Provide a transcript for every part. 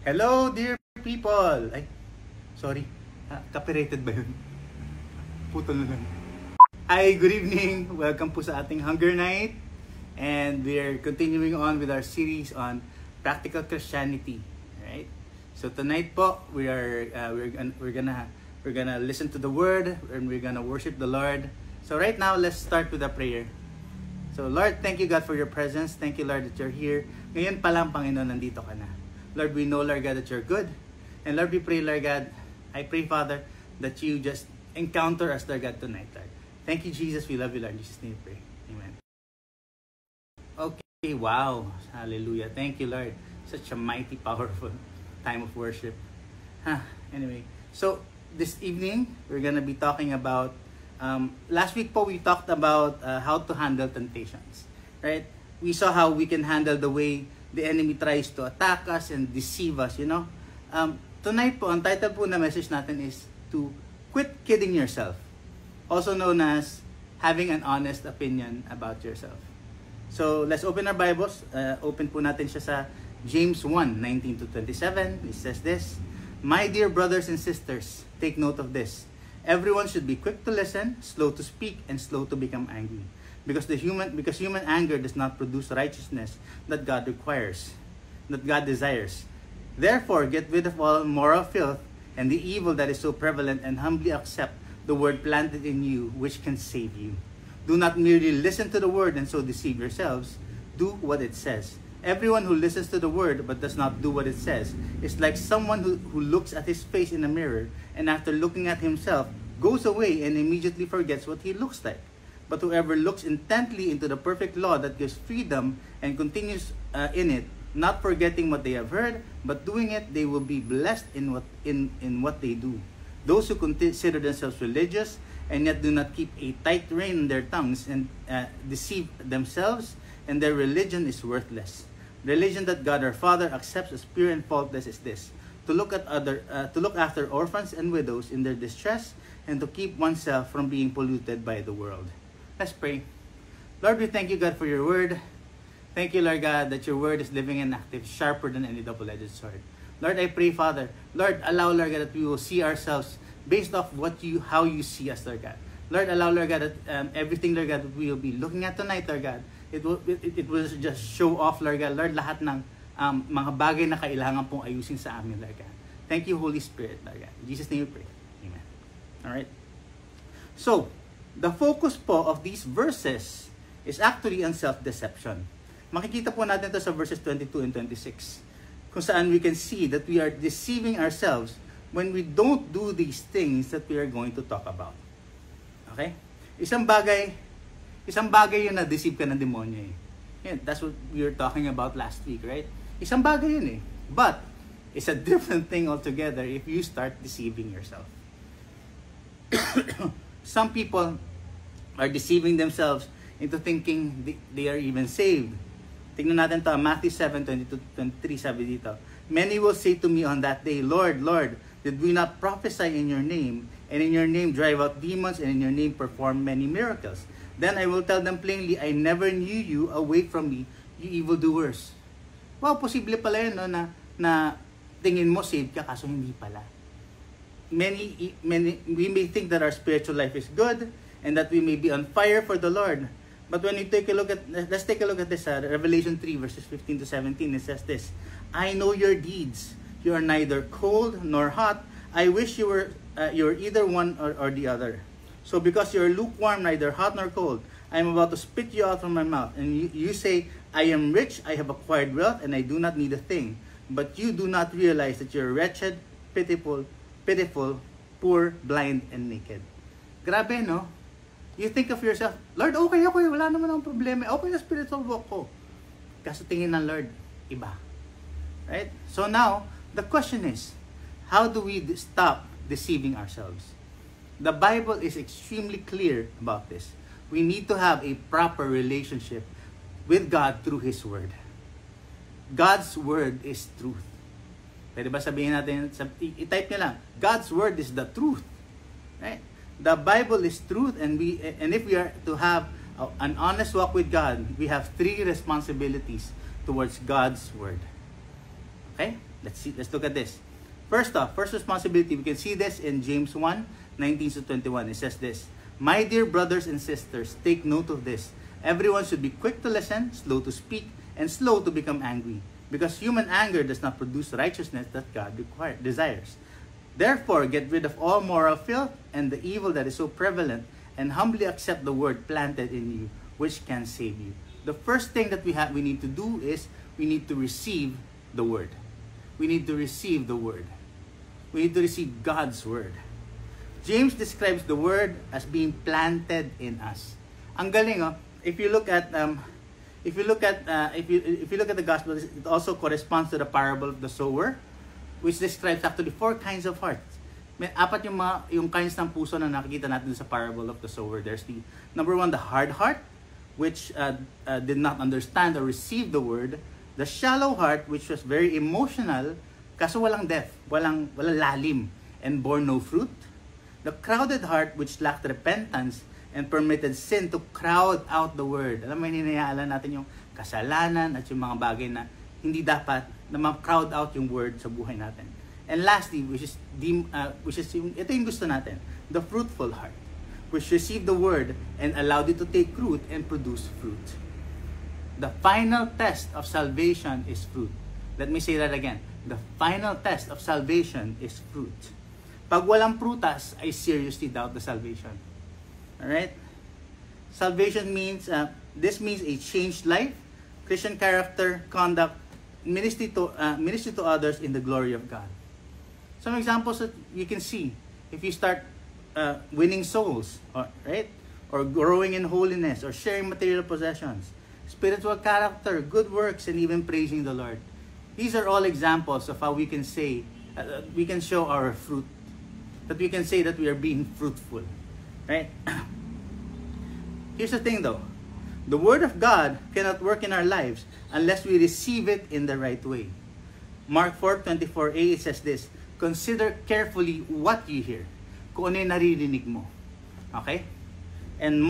Hello, dear people! Ay, sorry. Copyrighted ba yun? Putol na lang. Hi, good evening. Welcome po sa ating Hunger Night. And we're continuing on with our series on practical Christianity. Right? So tonight po, we're gonna listen to the Word and we're gonna worship the Lord. So right now, let's start with a prayer. So Lord, thank you God for your presence. Thank you Lord that you're here. Ngayon pa lang, Panginoon, nandito ka na. Lord, we know, Lord God, that you're good. And Lord, we pray, Lord God, I pray, Father, that you just encounter us, Lord God, tonight, Lord. Thank you, Jesus. We love you, Lord. In Jesus' name we pray. Amen. Okay, wow. Hallelujah. Thank you, Lord. Such a mighty, powerful time of worship. Anyway, so this evening, we're gonna be talking about, last week po, we talked about how to handle temptations, right? We saw how we can handle the way the enemy tries to attack us and deceive us, you know. Tonight po, ang title po na message natin is to quit kidding yourself. Also known as having an honest opinion about yourself. So, let's open our Bibles. Open po natin siya sa James 1:19-27. It says this, "My dear brothers and sisters, take note of this. Everyone should be quick to listen, slow to speak, and slow to become angry. Because human anger does not produce righteousness that God requires, that God desires. Therefore, get rid of all moral filth and the evil that is so prevalent, and humbly accept the word planted in you, which can save you. Do not merely listen to the word and so deceive yourselves. Do what it says. Everyone who listens to the word but does not do what it says is like someone who looks at his face in a mirror, and after looking at himself, goes away and immediately forgets what he looks like. But whoever looks intently into the perfect law that gives freedom and continues in it, not forgetting what they have heard, but doing it, they will be blessed in what they do. Those who consider themselves religious and yet do not keep a tight rein on their tongues and deceive themselves, and their religion is worthless. Religion that God our Father accepts as pure and faultless is this: to look after orphans and widows in their distress, and to keep oneself from being polluted by the world." Let's pray. Lord, we thank you, God, for your word. Thank you, Lord God, that your word is living and active, sharper than any double-edged sword. Lord, I pray, Father, Lord, allow, Lord God, that we will see ourselves based off how you see us, Lord God. Lord, allow, Lord God, that everything, Lord God, that we will be looking at tonight, Lord God, it will just show off, Lord God, Lord, lahat ng mga bagay na kailangan pong ayusin sa amin, Lord God. Thank you, Holy Spirit, Lord God. In Jesus' name we pray. Amen. Alright? So, the focus po of these verses is actually on self-deception. Makikita po natin ito sa verses 22 and 26, kung saan we can see that we are deceiving ourselves when we don't do these things that we are going to talk about. Okay? Isang bagay yun na deceive ka ng demonyo eh. Yeah, that's what we were talking about last week, right? Isang bagay yun eh. But, it's a different thing altogether if you start deceiving yourself. Some people are deceiving themselves into thinking they are even saved. Tingnan natin to, Matthew 7:22-23, sabi dito, "Many will say to me on that day, Lord, Lord, did we not prophesy in your name, and in your name drive out demons, and in your name perform many miracles? Then I will tell them plainly, I never knew you, away from me, you evildoers." Wow, posible pala yun, no, na tingin mo saved ka, kaso hindi pala. We may think that our spiritual life is good and that we may be on fire for the Lord. But when let's take a look at this, Revelation 3 verses 15-17, it says this, "I know your deeds. You are neither cold nor hot. I wish you were either one or the other. So because you are lukewarm, neither hot nor cold, I am about to spit you out from my mouth. And you say, I am rich, I have acquired wealth, and I do not need a thing. But you do not realize that you are wretched, pitiful, poor, blind, and naked." Grabe, no? You think of yourself, Lord, okay ako, wala naman akong problema. Okay na spiritual walk ko. Kasi tingin ng Lord, iba. Right? So now, the question is, how do we stop deceiving ourselves? The Bible is extremely clear about this. We need to have a proper relationship with God through His Word. God's Word is truth. Pwede ba sabihin natin, i-type nyo lang, God's Word is the truth. Right? The Bible is truth, and if we are to have an honest walk with God, we have 3 responsibilities towards God's Word. Okay? Let's Let's look at this. First off, first responsibility, we can see this in James 1:19-21. It says this, "My dear brothers and sisters, take note of this. Everyone should be quick to listen, slow to speak, and slow to become angry, because human anger does not produce righteousness that God desires. Therefore, get rid of all moral filth and the evil that is so prevalent, and humbly accept the word planted in you, which can save you." The first thing that we need to do is we need to receive the word. We need to receive the word. We need to receive God's word. James describes the word as being planted in us. Ang galing, oh. If you look at the gospel, it also corresponds to the parable of the sower, which describes actually 4 kinds of hearts. May apat yung kinds ng puso na nakikita natin sa parable of the sower. There's the number 1, the hard heart, which did not understand or receive the word. The shallow heart, which was very emotional, kaso walang depth, walang lalim, and bore no fruit. The crowded heart, which lacked repentance and permitted sin to crowd out the word. Alam mo, hinahayaan natin yung kasalanan at yung mga bagay na hindi dapat na ma-crowd out yung word sa buhay natin. And lastly, which is ito yung gusto natin, the fruitful heart, which received the word and allowed it to take root and produce fruit. The final test of salvation is fruit. Let me say that again. The final test of salvation is fruit. Pag walang prutas, I seriously doubt the salvation. Alright? Salvation means, this means a changed life, Christian character, conduct, ministry to others in the glory of God. Some examples that you can see. If you start winning souls, right? Or growing in holiness, or sharing material possessions, spiritual character, good works, and even praising the Lord. These are all examples of how we can say, we can show our fruit. That we can say that we are being fruitful. Right? Here's the thing though. The Word of God cannot work in our lives unless we receive it in the right way. Mark 4:24a, it says this, "Consider carefully what you hear." Kung ano yung naririnig mo. Okay? And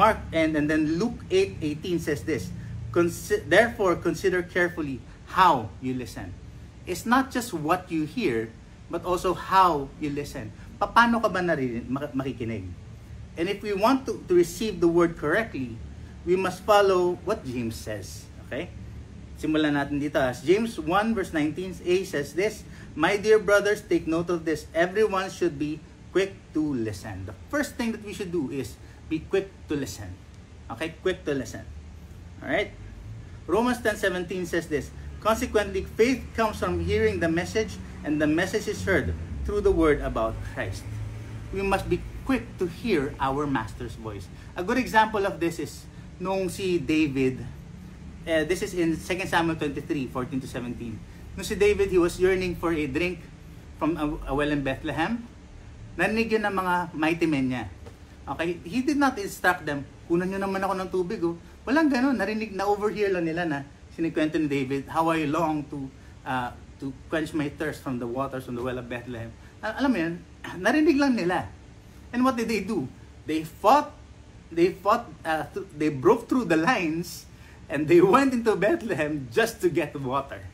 then Luke 8:18 says this, "Therefore consider carefully how you listen." It's not just what you hear, but also how you listen. Paano ka ba makikinig? And if we want to receive the word correctly, we must follow what James says. Okay? Simulan natin dito. As James 1:19a says this, "My dear brothers, take note of this. Everyone should be quick to listen." The first thing that we should do is be quick to listen. Okay? Quick to listen. Alright? Romans 10:17 says this, "Consequently, faith comes from hearing the message, and the message is heard through the word about Christ." We must be quick to hear our Master's voice. A good example of this is nung si David, this is in 2 Samuel 23:14-17. Nung si David, he was yearning for a drink from a well in Bethlehem. Narinig yun ng mga mighty men niya. Okay? He did not instruct them, "Kunan nyo naman ako ng tubig." Oh. Walang ganun. Narinig, na-overhear lang nila na sinikwento ni David, "How I long to quench my thirst from the waters from the well of Bethlehem." Alam mo yun, narinig lang nila. And what did they do? They broke through the lines, and they went into Bethlehem just to get water.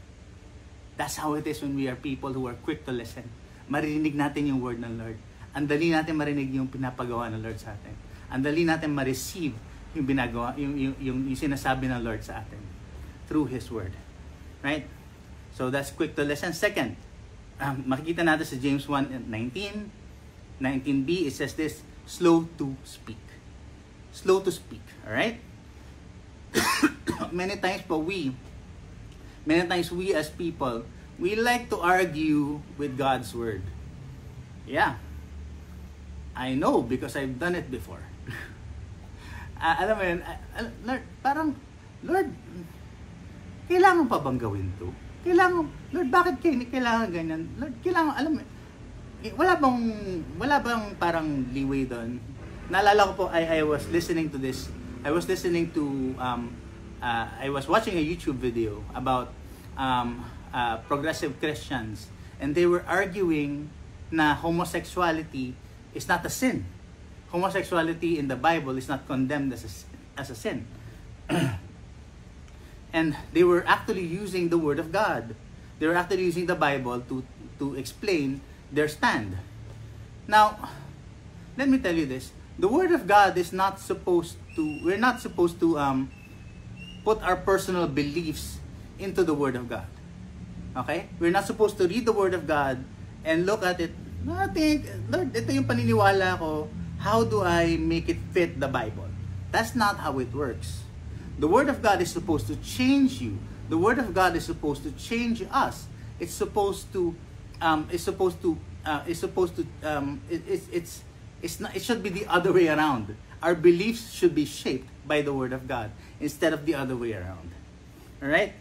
That's how it is when we are people who are quick to listen. Marinig natin yung word ng Lord. Ang dali natin marinig yung pinapagawa ng Lord sa atin. Ang dali natin ma-receive yung yung sinasabi ng Lord sa atin through His word. Right? So that's quick to listen. Second, makikita natin sa James 1:19b, it says this, slow to speak. Slow to speak. Alright? Many times we as people, we like to argue with God's word. Yeah. I know because I've done it before. Alam mo yun, Lord, kailangan pa bang gawin to? Lord, bakit kailangan ganyan? Lord, kailangan, alam mo, wala bang parang leeway doon? Naalala ko po, I was listening to this. I was watching a YouTube video about progressive Christians, and they were arguing na homosexuality is not a sin. Homosexuality in the Bible is not condemned as a sin. And they were actually using the Word of God They were actually using the Bible to explain their stand. Now, let me tell you this. The Word of God is not supposed to, we're not supposed to put our personal beliefs into the Word of God. Okay? We're not supposed to read the Word of God and look at it, I think, Lord, ito yung paniniwala ko, how do I make it fit the Bible? That's not how it works. The Word of God is supposed to change you. The Word of God is supposed to change us. It's supposed to, it should be the other way around. Our beliefs should be shaped by the Word of God instead of the other way around. Alright?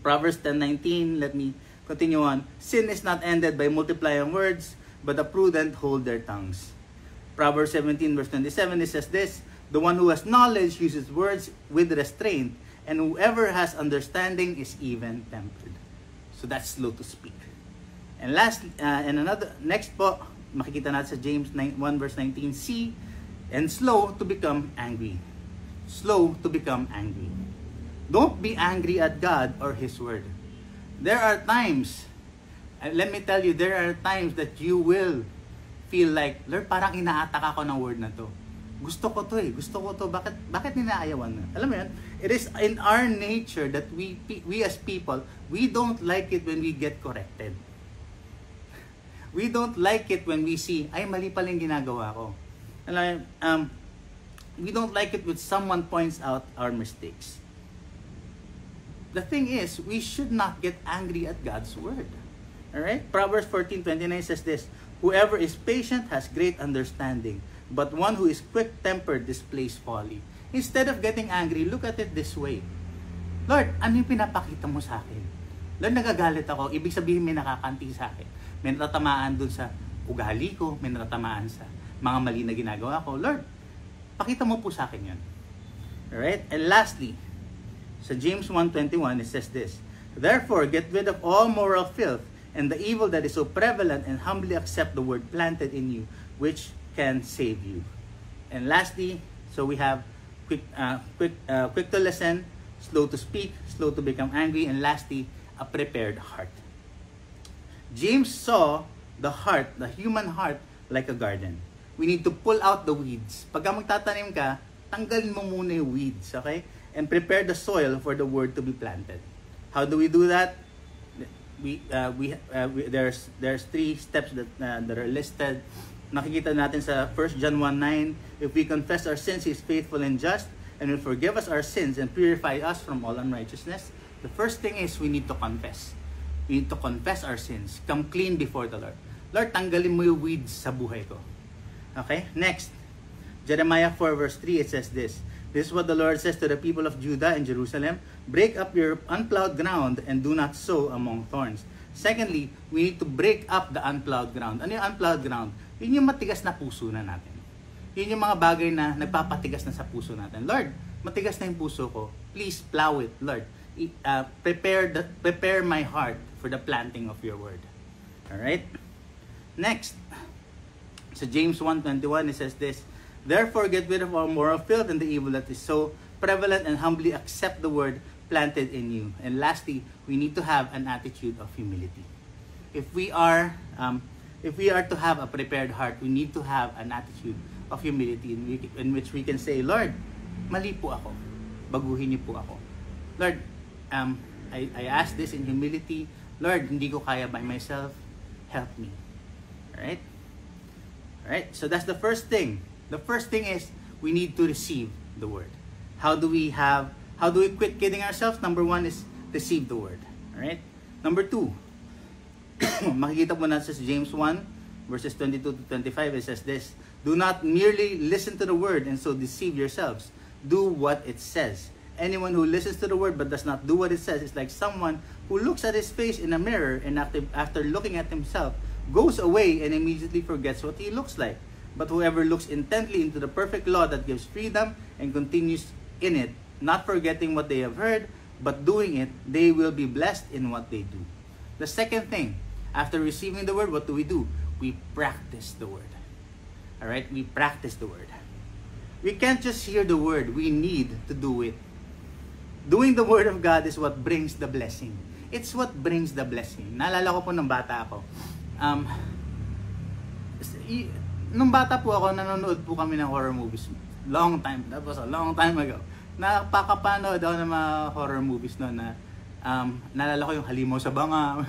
Proverbs 10:19, let me continue on. Sin is not ended by multiplying words, but the prudent hold their tongues. Proverbs 17 verse 27, it says this, the one who has knowledge uses words with restraint, and whoever has understanding is even-tempered. So that's slow to speak. And last, next po, makikita natin sa James 1 verse 19c, and slow to become angry. Slow to become angry. Don't be angry at God or His Word. There are times, let me tell you, there are times that you will feel like, Lord, parang inaatak ako ng word na to. Gusto ko to. Bakit ninaayawan na? Alam mo yan, it is in our nature that we as people, we don't like it when we get corrected. We don't like it when we see, ay, mali pala yung ginagawa ko. We don't like it when someone points out our mistakes. The thing is, we should not get angry at God's Word. Alright? Proverbs 14:29 says this, whoever is patient has great understanding, but one who is quick-tempered displays folly. Instead of getting angry, look at it this way. Lord, ano yung pinapakita mo sa akin? Lord, nagagalit ako. Ibig sabihin may nakakanti sa akin. May natatamaan dun sa ugali ko, may natatamaan sa mga mali na ginagawa ko. Lord, pakita mo po sa akin yun. Alright? And lastly, sa James 1:21, it says this, therefore, get rid of all moral filth and the evil that is so prevalent, and humbly accept the word planted in you, which can save you. And lastly, so we have quick to listen, slow to speak, slow to become angry, and lastly, a prepared heart. James saw the heart, the human heart, like a garden. We need to pull out the weeds. Pagka magtatanim ka, tanggalin mo muna yung weeds, okay? And prepare the soil for the word to be planted. How do we do that? There's 3 steps that are listed. Nakikita natin sa 1 John 1:9, if we confess our sins, He is faithful and just, and will forgive us our sins and purify us from all unrighteousness. The first thing is we need to confess. We need to confess our sins. Come clean before the Lord. Lord, tanggalin mo yung weeds sa buhay ko. Okay? Next, Jeremiah 4 verse 3, it says this, this is what the Lord says to the people of Judah and Jerusalem, break up your unplowed ground and do not sow among thorns. Secondly, we need to break up the unplowed ground. Ano yung unplowed ground? Yun yung matigas na puso na natin. Yun yung mga bagay na nagpapatigas na sa puso natin. Lord, matigas na yung puso ko. Please plow it, Lord. Prepare my heart for the planting of your word. Alright? Next, so James 1:21, it says this, therefore get rid of all moral filth and the evil that is so prevalent, and humbly accept the word planted in you. And lastly, we need to have an attitude of humility. If we are to have a prepared heart, we need to have an attitude of humility in which we can say, Lord, mali po ako. Baguhin niyo po ako. Lord, I ask this in humility. Lord, hindi ko kaya by myself. Help me. Alright? Alright? So that's the first thing. The first thing is we need to receive the word. How do we quit kidding ourselves? Number 1 is receive the word. Alright? Number 2, makikita mo na sa James 1 verses 22 to 25, it says this, do not merely listen to the word and so deceive yourselves. Do what it says. Anyone who listens to the word but does not do what it says is like someone who looks at his face in a mirror and after looking at himself goes away and immediately forgets what he looks like. But whoever looks intently into the perfect law that gives freedom and continues in it, not forgetting what they have heard, but doing it, they will be blessed in what they do. The second thing, after receiving the word, what do? We practice the word. Alright? We practice the word. We can't just hear the word, we need to do it. Doing the word of God is what brings the blessing. It's what brings the blessing. Naalala ko po nung bata ako. Nung bata po ako, nanonood po kami ng horror movies. Long time. That was a long time ago. Napakapanood ako ng mga horror movies noon na naalala ko yung Halimaw sa Banga.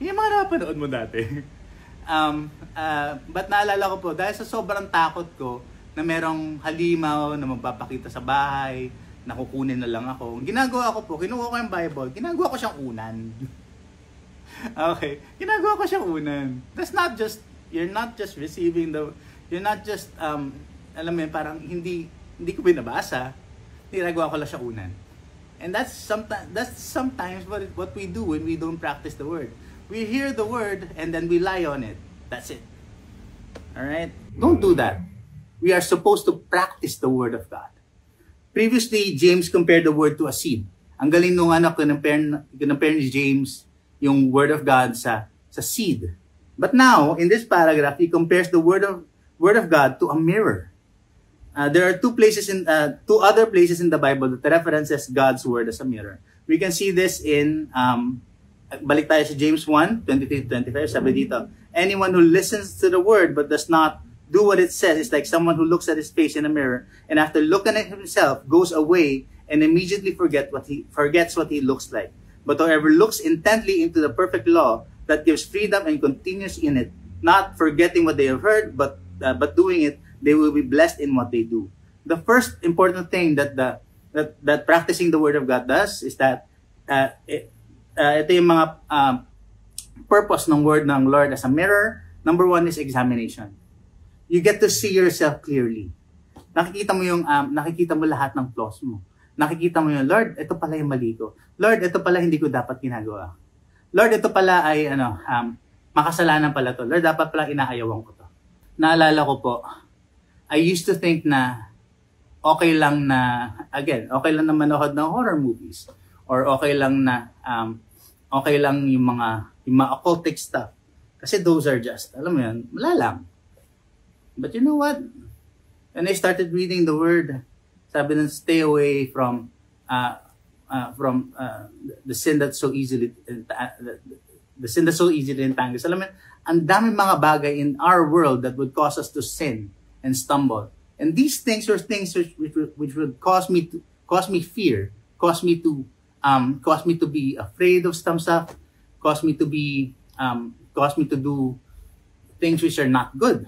Yung mga napanood mo dati. But naalala ko po, dahil sa sobrang takot ko na merong halimaw na magpapakita sa bahay, na kukunin na lang ako. Ang ginagawa ko po, kinuha ko yung Bible, ginagawa ko siyang unan. Okay, ginagawa ko siyang unan. That's not just, you're not just receiving the, you're not just, alam mo yun, parang hindi ko binabasa, ginagawa ko lang siyang unan. And that's sometimes what we do when we don't practice the word. We hear the word and then we lie on it. That's it. Alright? Don't do that. We are supposed to practice the word of God. Previously, James compared the word to a seed. Ang galing nung compare ni James yung word of God sa seed. But now, in this paragraph, he compares the word of God to a mirror. There are two other places in the Bible that references God's word as a mirror. We can see this in balik tayo sa James 1:23-25, sabi dito, anyone who listens to the word but does not do what it says is like someone who looks at his face in a mirror and after looking at himself goes away and immediately forgets what he looks like. But whoever looks intently into the perfect law that gives freedom and continues in it, not forgetting what they have heard but doing it, they will be blessed in what they do. The first important thing that practicing the word of God does is that ito yung mga purpose ng word ng Lord as a mirror. Number one is examination. You get to see yourself clearly. Nakikita mo lahat ng flaws mo. Nakikita mo yung, Lord, ito pala yung mali ko. Lord, ito pala hindi ko dapat ginagawa. Lord, ito pala ay makasalanan pala to. Lord, dapat pala inaayawan ko to. Naalala ko po, I used to think na okay lang na manood ng horror movies or okay lang yung mga occultic stuff. Kasi those are just, alam mo yun, wala lang. But you know what? When I started reading the word, sabi nun, stay away from the sin that's so easily entangled. Alam mo, ang daming mga bagay in our world that would cause us to sin and stumble. And these things are things which would cause me fear, cause me to be afraid of some stuff, cause me to do things which are not good.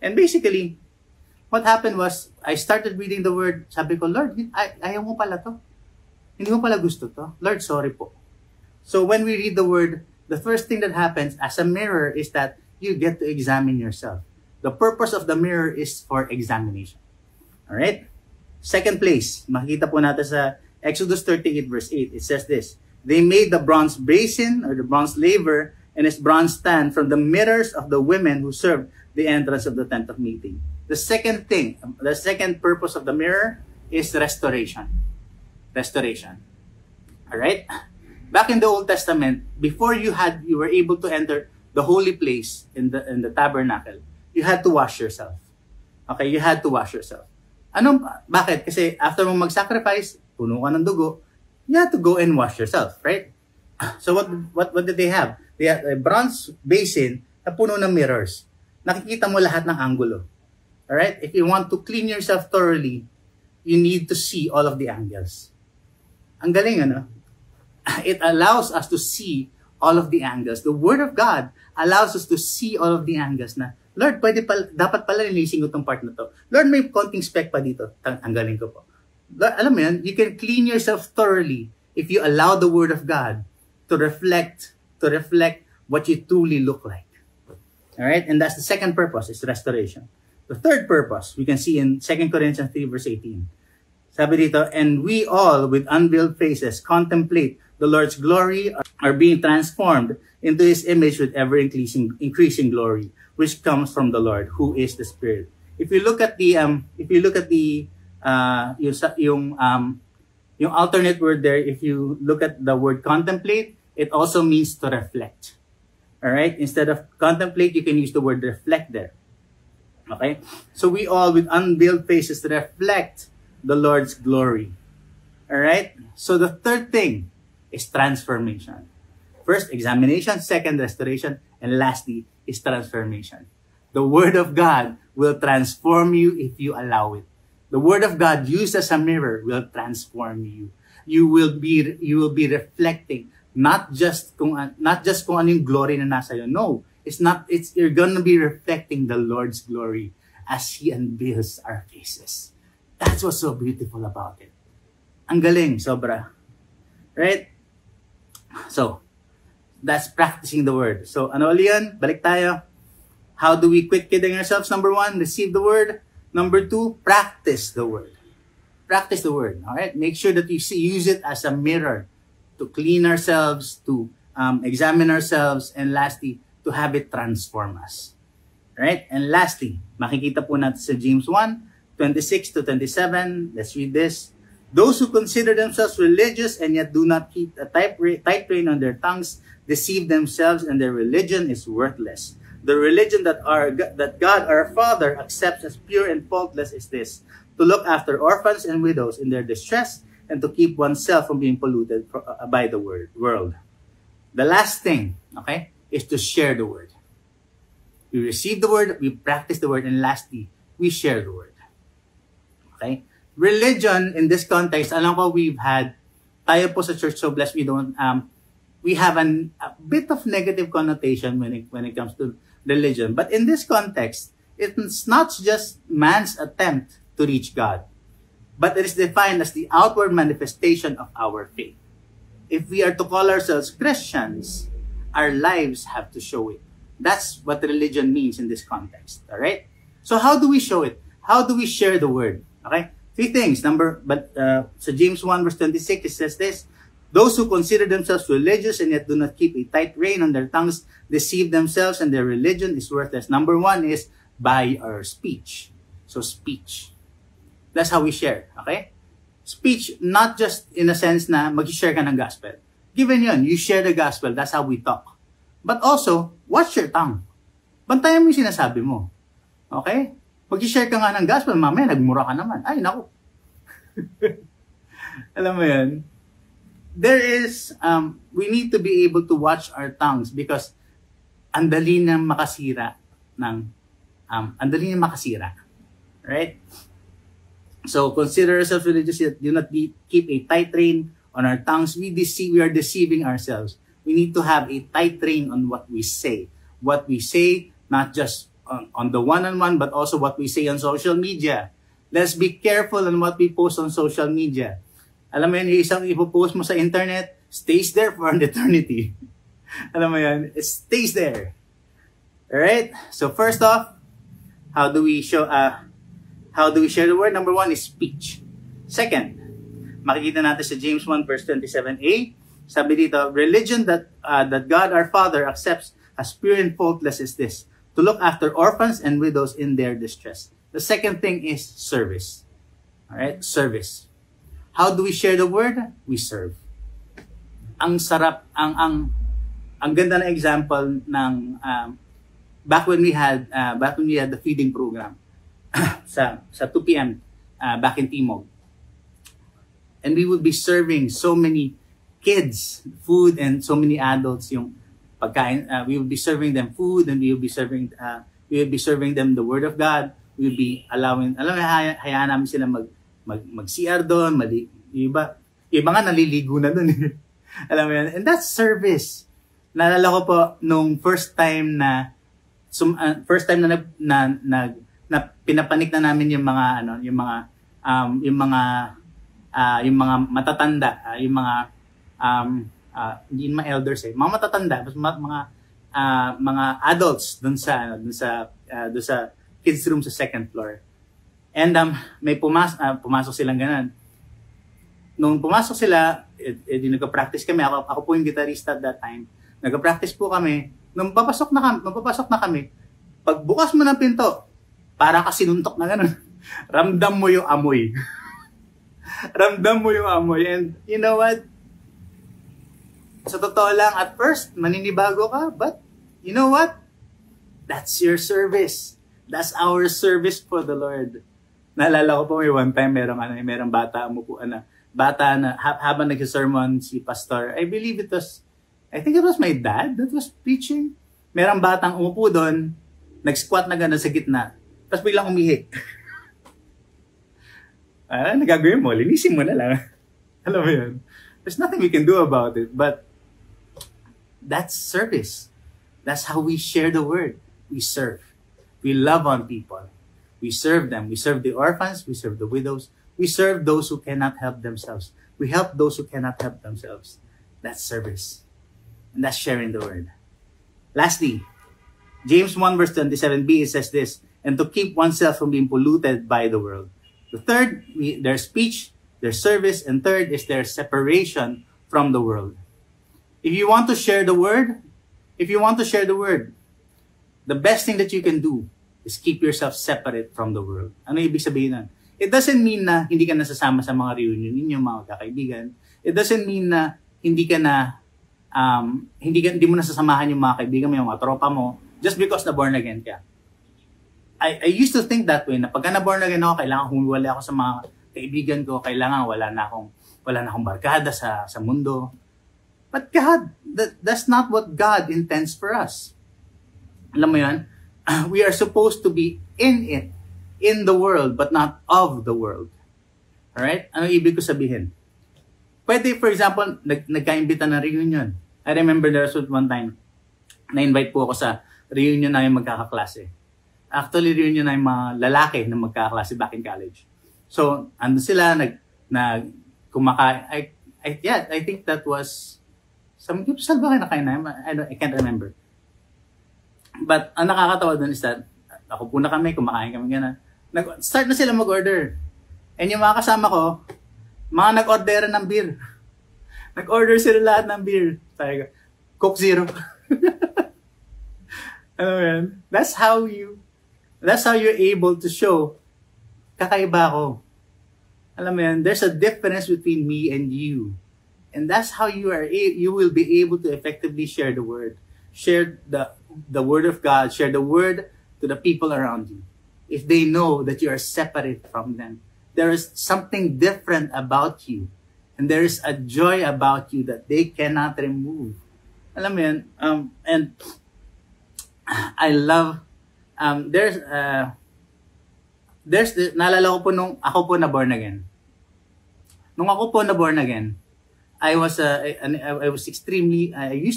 And basically, what happened was, I started reading the word, sabi ko, Lord, ayaw mo pala to. Hindi mo pala gusto to. Lord, sorry po. So when we read the word, the first thing that happens as a mirror is that you get to examine yourself. The purpose of the mirror is for examination. Alright? Second place, makikita po natin sa Exodus 38 verse 8. It says this, they made the bronze basin or the bronze laver and its bronze stand from the mirrors of the women who served the entrance of the tent of meeting. The second purpose of the mirror is restoration. Restoration. Alright? Back in the Old Testament, before you were able to enter the holy place in the tabernacle, you had to wash yourself. Okay, you had to wash yourself. Bakit? Kasi after mo mag-sacrifice, puno ka ng dugo, you had to go and wash yourself, right? So what did they have? They had a bronze basin na puno ng mirrors. Nakikita mo lahat ng angulo. Alright? If you want to clean yourself thoroughly, you need to see all of the angles. Ang galing, ano? It allows us to see all of the angles. The Word of God allows us to see all of the angles na, Lord, dapat pala nilising ko itong part na to. Lord, may konting speck pa dito. Tanggalin ko po. Lord, alam mo yan, you can clean yourself thoroughly if you allow the Word of God to reflect what you truly look like. Alright? And that's the second purpose, is restoration. The third purpose, we can see in 2 Corinthians 3 verse 18. Sabi dito, and we all with unveiled faces contemplate the Lord's glory, are being transformed into His image with ever-increasing glory, which comes from the Lord, who is the Spirit. If you look at the yung alternate word there, if you look at the word contemplate, it also means to reflect. Alright? Instead of contemplate, you can use the word reflect there. Okay? So we all with unveiled faces reflect the Lord's glory. Alright? So the third thing is transformation. First, examination. Second, restoration. And lastly, is transformation. The Word of God will transform you if you allow it. The Word of God used as a mirror will transform you. You will be reflecting not just kung ano yung glory na nasa iyo. No, you're gonna be reflecting the Lord's glory as He unveils our faces. That's what's so beautiful about it. Ang galing, sobra. Right? So, that's practicing the Word. So, ano ulit yun? Balik tayo. How do we quit kidding ourselves? Number 1, receive the Word. Number 2, practice the Word. Practice the Word. All right? Make sure that you use it as a mirror to clean ourselves, to examine ourselves, and lastly, to have it transform us. All right? And lastly, makikita po natin sa James 1:26 to 27. Let's read this. Those who consider themselves religious and yet do not keep a tight rein on their tongues deceive themselves, and their religion is worthless. The religion that God our Father accepts as pure and faultless is this: to look after orphans and widows in their distress and to keep oneself from being polluted by the world. The last thing, okay, is to share the Word. We receive the Word, we practice the Word, and lastly, we share the Word. Okay? Religion, in this context, alam ko tayo po sa church, so blessed we have a bit of negative connotation when it comes to religion. But in this context, it's not just man's attempt to reach God, but it is defined as the outward manifestation of our faith. If we are to call ourselves Christians, our lives have to show it. That's what religion means in this context. All right? So how do we show it? How do we share the Word? Okay? 3 things. So James 1:26, it says this: those who consider themselves religious and yet do not keep a tight rein on their tongues deceive themselves, and their religion is worthless. Number 1 is by our speech. So speech. That's how we share. Okay? Speech, not just in a sense na mag-share ka ng gospel. Given yun, you share the gospel. That's how we talk. But also, watch your tongue. Bantayan mo yung sinasabi mo. Okay? Mag-share ka nga ng gospel, mamaya nagmura ka naman. Ay, naku. Alam mo yun? We need to be able to watch our tongues because andali na makasira. Right? So, consider ourselves religious, yet do not keep a tight rein on our tongues. We are deceiving ourselves. We need to have a tight rein on what we say. What we say, not just on the one-on-one, but also what we say on social media. Let's be careful on what we post on social media. Alam mo yun, yung isang ipopost mo sa internet, stays there for an eternity. Alam mo yun, it stays there. Alright? So first off, how do we share the Word? Number 1 is speech. Second, makikita natin sa James 1:27a. Sabi dito, religion that God our Father accepts as pure and faultless is this: to look after orphans and widows in their distress. The second thing is service. Alright? Service. How do we share the Word? We serve. Ang sarap, ang ganda na example ng back when we had the feeding program sa 2 p.m. Back in Timog. And we would be serving so many kids food and so many adults yung pagkain. We would be serving them food, and we would be serving them the Word of God. We would be hayaan namin sila mag-CR doon, iba nga naliligo na doon. Alam mo yan? And that's service. Naalala ko po nung first time na pinapanik na namin yung mga matatanda, hindi mga elders mga matatanda, mga adults doon sa kids room sa 2nd floor. And may pumasok silang ganun. Nung pumasok sila, nagka-practice kami. Ako po yung guitarista at that time. Nagka-practice po kami. Nung papasok na kami, pagbukas mo ng pinto, para ka sinuntok na ganun. Ramdam mo yung amoy. Ramdam mo yung amoy. And you know what? Sa totoo lang, at first, maninibago ka. But you know what? That's your service. That's our service for the Lord. Naalala ko po may one time, merong bata umupuan na bata na habang nag-sermon si pastor, I think it was my dad that was preaching. Merong batang umupo doon, nag-squat na gano'n sa gitna, tapos biglang umihi. Nagagawin mo, linisin mo na lang. Alam mo yun? There's nothing we can do about it, but that's service. That's how we share the word. We serve. We love on people. We serve them. We serve the orphans. We serve the widows. We serve those who cannot help themselves. We help those who cannot help themselves. That's service. And that's sharing the word. Lastly, James 1 verse 27b, it says this, and to keep oneself from being polluted by the world. The third, their speech, their service, and third is their separation from the world. If you want to share the word, the best thing that you can do is keep yourself separate from the world. Ano ibig sabihin nun? It doesn't mean na hindi ka nasasama sa mga reunion ninyo, mga kakaibigan. It doesn't mean na hindi mo nasasamahan yung mga kaibigan mo, yung mga tropa mo, just because na born again ka. I used to think that way, na pagka na born again ako, kailangan humiwalay ako sa mga kaibigan ko, kailangan wala na akong barkada sa mundo. But God, that's not what God intends for us. Alam mo yan? We are supposed to be in the world, but not of the world. Alright? Ano ibig ko sabihin? Pwede, for example, nagka-imbita na reunion. I remember there was one time, na-invite po ako sa reunion na yung magkakaklase. Actually, reunion na yung mga lalaki na magkakaklase back in college. So, andun sila, kumakain. I think that was, saan ba kayo nakain na? I can't remember. But ang nakakatawa dun is that, ako po na kami, kumakain kami gano'n. Start na sila mag-order. And yung mga kasama ko, mga nag-order ng beer. Nag-order sila lahat ng beer. Sabi ko, Coke Zero. Ano yan? That's how you're able to show, kakaiba ako. Alam mo yan, there's a difference between me and you. And that's how you will be able to effectively share the word. Share the word of God, share the word to the people around you. If they know that you are separate from them, there is something different about you. And there is a joy about you that they cannot remove. Alam mo yan? And I love, naalala ko po nung ako po na born again. Nung ako po na born again, I used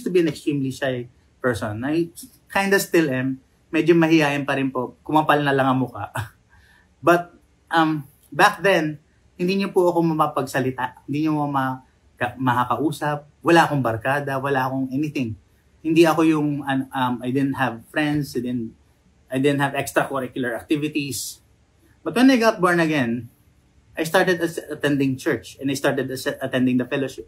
to be an extremely shy person. I kinda still am. Medyo mahihayin pa rin po. Kumapal na lang ang mukha. But, back then, hindi niyo po ako mapagsalita. Hindi niyo makakausap. Wala akong barkada. Wala akong anything. Hindi ako yung, I didn't have friends. I didn't have extracurricular activities. But when I got born again, I started attending church and I started attending the fellowship.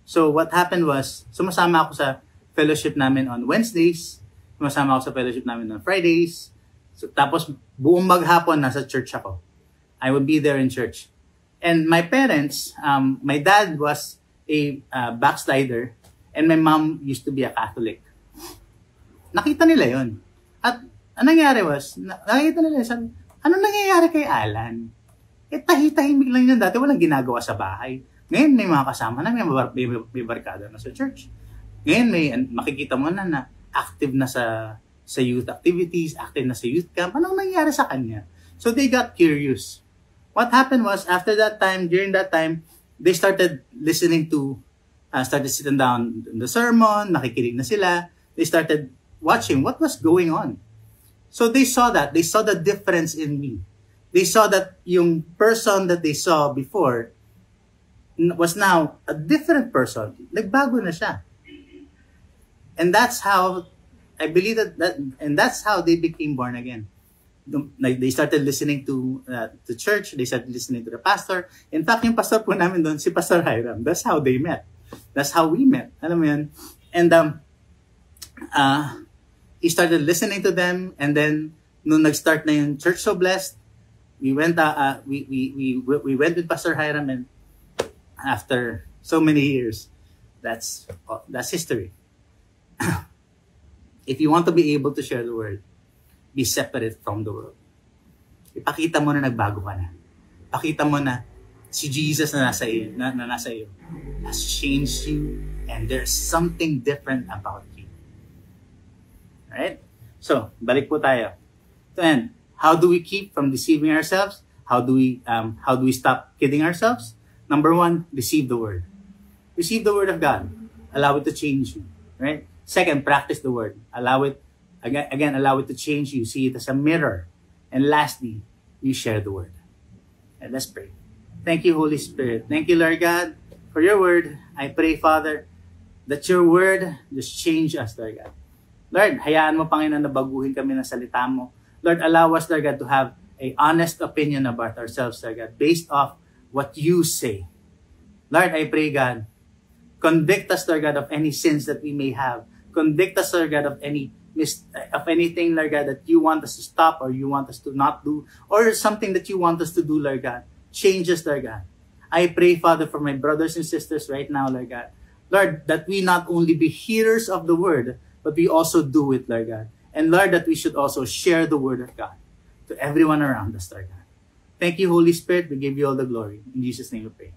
So what happened was, sumasama ako sa fellowship namin on Wednesdays, sumasama ako sa fellowship namin on Fridays, so, tapos buong maghapon nasa church ako. I would be there in church. And my parents, my dad was a backslider and my mom used to be a Catholic. Nakita nila yon. At anong nangyari was, nakita nila, sabi, ano nangyayari kay Alan? Tahitahimik lang yun dati, walang ginagawa sa bahay. Ngayon may mga kasama na, may barkada na sa church. Ngayon makikita mo na active na sa youth activities, active na sa youth camp. Anong nangyari sa kanya? So they got curious. What happened was, during that time, they started listening to, started sitting down in the sermon, nakikinig na sila. They started watching what was going on. So they saw the difference in me. They saw that yung person that they saw before was now a different person. Nagbago na siya. And that's how, I believe and that's how they became born again. Like they started listening to church, they started listening to the pastor. In fact, yung pastor po namin doon, si Pastor Hiram, that's how they met. That's how we met. Alam mo yan? And he started listening to them, and then nung nag-start na yung Church So Blessed, we went with Pastor Hiram, and after so many years, that's history. If you want to be able to share the word, be separate from the world. Ipakita mo na nagbago ka na. Pakita mo na si Jesus na nasa iyo, na nasa iyo has changed you, and there's something different about you. Right? So, balik po tayo. Then, how do we keep from deceiving ourselves? How do we stop kidding ourselves? Number one, receive the word. Receive the word of God. Allow it to change you. Right? Second, practice the word. Allow it to change you. See it as a mirror. And lastly, you share the word. And let's pray. Thank you, Holy Spirit. Thank you, Lord God, for your word. I pray, Father, that your word just change us, Lord God. Lord, hayaan mo, Panginoon, na baguhin kami ng salita mo. Lord, allow us, Lord God, to have an honest opinion about ourselves, Lord God, based off what you say. Lord, I pray, God, convict us, Lord God, of any sins that we may have. Convict us, Lord God, of anything, Lord God, that you want us to stop or you want us to not do, or something that you want us to do, Lord God. Change us, Lord God. I pray, Father, for my brothers and sisters right now, Lord God. Lord, that we not only be hearers of the word, but we also do it, Lord God. And Lord, that we should also share the word of God to everyone around us, Lord God. Thank you, Holy Spirit. We give you all the glory. In Jesus' name we pray.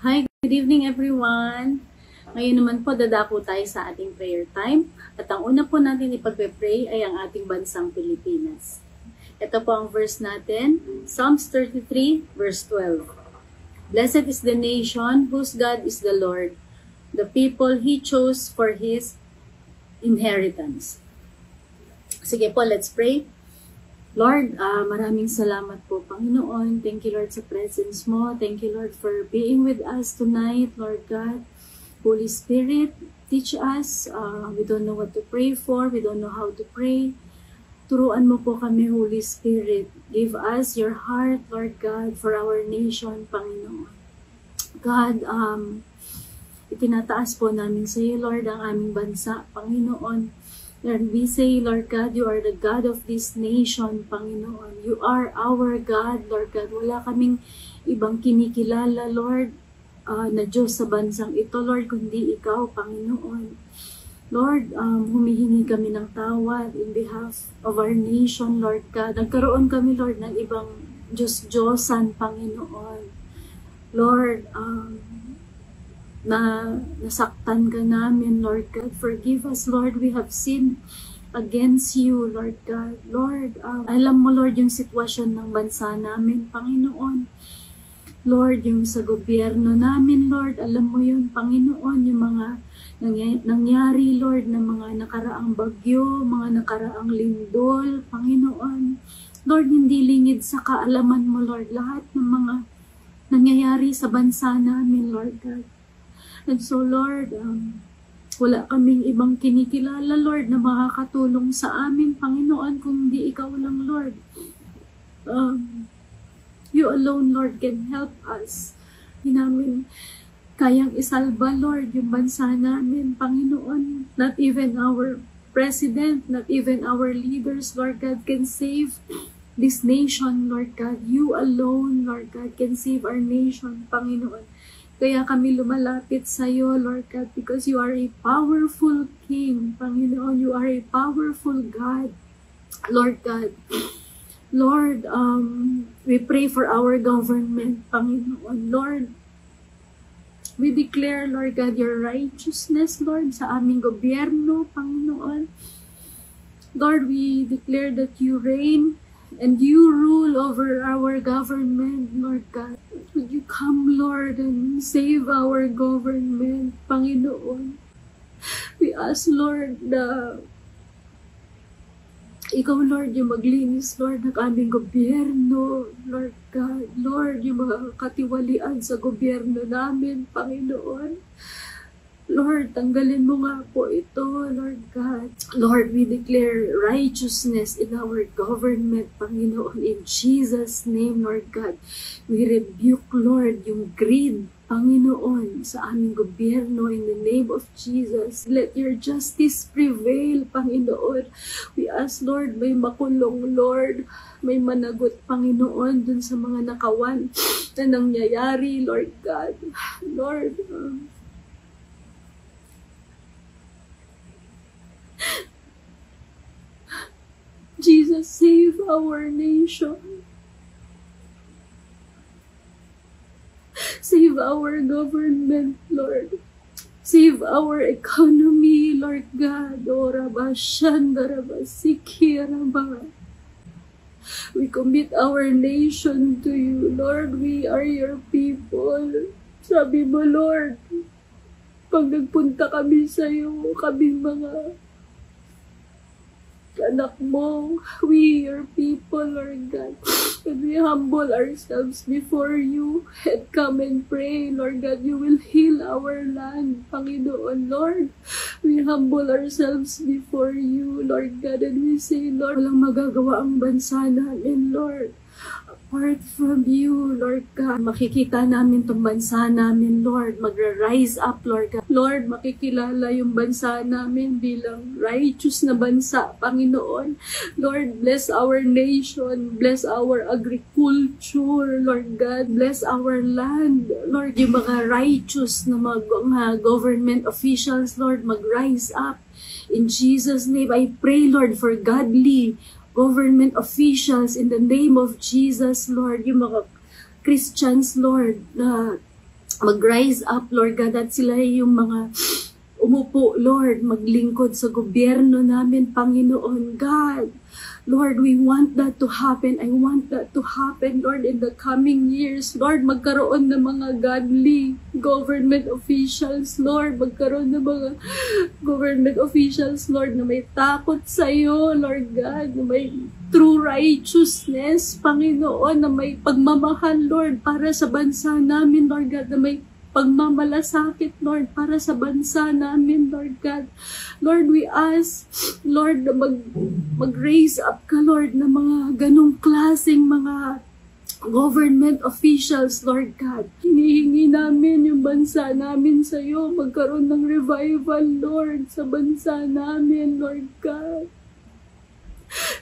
Hi, good evening everyone. Ngayon naman po dadako tayo sa ating prayer time. At ang una po natin ipagpe-pray ay ang ating bansang Pilipinas. Ito po ang verse natin, Psalms 33 verse 12. Blessed is the nation whose God is the Lord, the people He chose for His inheritance. Sige po, let's pray. Lord, maraming salamat po, Panginoon. Thank you, Lord, sa presence mo. Thank you, Lord, for being with us tonight, Lord God. Holy Spirit, teach us. We don't know what to pray for. We don't know how to pray. Turuan mo po kami, Holy Spirit. Give us your heart, Lord God, for our nation, Panginoon. God, itinataas po namin sa iyo, Lord, ang aming bansa, Panginoon. Lord, we say, Lord God, you are the God of this nation, Panginoon. You are our God, Lord God. Wala kaming ibang kinikilala, Lord, na Diyos sa bansang ito, Lord, kundi ikaw, Panginoon. Lord, humihingi kami ng tawad in behalf of our nation, Lord God. Nagkaroon kami, Lord, ng ibang Diyos-Diyosan, Panginoon. Lord, nasaktan ka namin, Lord God. Forgive us, Lord. We have sinned against you, Lord God. Lord, alam mo, Lord, yung sitwasyon ng bansa namin, Panginoon. Lord, yung sa gobyerno namin, Lord, alam mo yun, Panginoon, yung mga nangyari, Lord, na mga nakaraang bagyo, mga nakaraang lindol, Panginoon. Lord, hindi lingid sa kaalaman mo, Lord, lahat ng mga nangyayari sa bansa namin, Lord God. And so, Lord, wala kaming ibang kinikilala, Lord, na makakatulong sa amin, Panginoon, kung di ikaw lang, Lord. You alone, Lord, can help us. Hindi namin kayang isalba, Lord, yung bansa namin, Panginoon. Not even our president, not even our leaders, Lord God, can save this nation, Lord God. You alone, Lord God, can save our nation, Panginoon. Kaya kami lumalapit sa iyo, Lord God, because you are a powerful King, Panginoon. You are a powerful God, Lord God. Lord, we pray for our government, Panginoon. Lord, we declare, Lord God, your righteousness, Lord, sa aming gobyerno, Panginoon. Lord, we declare that you reign and you rule over our government, Lord God. Would you come, Lord, and save our government, Panginoon? We ask, Lord, na ikaw, Lord, yung maglinis, Lord, ng aming gobyerno, Lord God. Lord, yung mga katiwalian sa gobyerno namin, Panginoon. Lord, tanggalin mo nga po ito, Lord God. Lord, we declare righteousness in our government, Panginoon. In Jesus' name, Lord God. We rebuke, Lord, yung greed, Panginoon, sa aming gobyerno in the name of Jesus. Let your justice prevail, Panginoon. We ask, Lord, may makulong, Lord. May managot, Panginoon, dun sa mga nakawan na nangyayari, Lord God. Lord, Jesus, save our nation. Save our government, Lord. Save our economy, Lord God. We commit our nation to you, Lord. We are your people. Sabi mo, Lord, pag nagpunta kami sa iyo, kami mga anak mo, we, your people, Lord God, and we humble ourselves before you and come and pray, Lord God, you will heal our land, Panginoon, Lord. We humble ourselves before you, Lord God, and we say, Lord, walang magagawa ang bansa namin, Lord. Apart from you, Lord God, makikita namin tong bansa namin, Lord. Magra-rise up, Lord God. Lord, makikilala yung bansa namin bilang righteous na bansa, Panginoon. Lord, bless our nation. Bless our agriculture, Lord God. Bless our land. Lord, yung mga righteous na mga government officials, Lord, mag-rise up. In Jesus' name, I pray, Lord, for godly government officials in the name of Jesus, Lord, yung mga Christians, Lord, na mag-rise up, Lord God, at sila yung mga umupo, Lord, maglingkod sa gobyerno namin, Panginoon God. Lord, we want that to happen. I want that to happen, Lord, in the coming years. Lord, magkaroon ng mga godly government officials, Lord. Magkaroon ng mga government officials, Lord, na may takot sa iyo, Lord God, na may true righteousness, Panginoon, na may pagmamahal, Lord, para sa bansa namin, Lord God, na may pagmamalasakit, Lord, para sa bansa namin, Lord God. Lord, we ask, Lord, na mag-raise up ka, Lord, na mga ganong klaseng mga government officials, Lord God. Hinihingi namin yung bansa namin sa iyo, magkaroon ng revival, Lord, sa bansa namin, Lord God.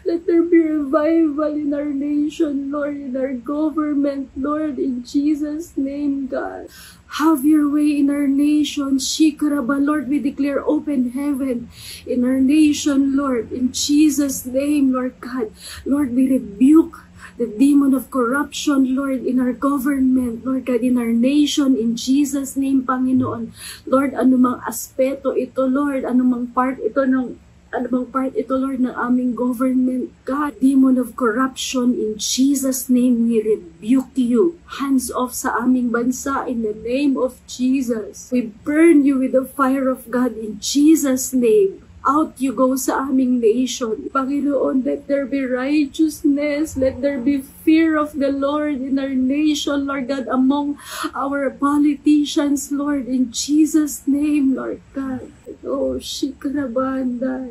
Let there be revival in our nation, Lord, in our government, Lord, in Jesus' name, God. Have your way in our nation, Shikaraba, Lord, we declare open heaven in our nation, Lord, in Jesus' name, Lord God. Lord, we rebuke the demon of corruption, Lord, in our government, Lord God, in our nation, in Jesus' name, Panginoon. Lord, anumang aspeto ito, Lord, anumang part ito, Lord, ng aming government, God, demon of corruption, in Jesus' name, we rebuke you. Hands off sa aming bansa, in the name of Jesus. We burn you with the fire of God, in Jesus' name. Out you go sa aming nation. Panginoon, let there be righteousness. Let there be fear of the Lord in our nation, Lord God, among our politicians, Lord, in Jesus' name, Lord God. Oh, Shikarabanda,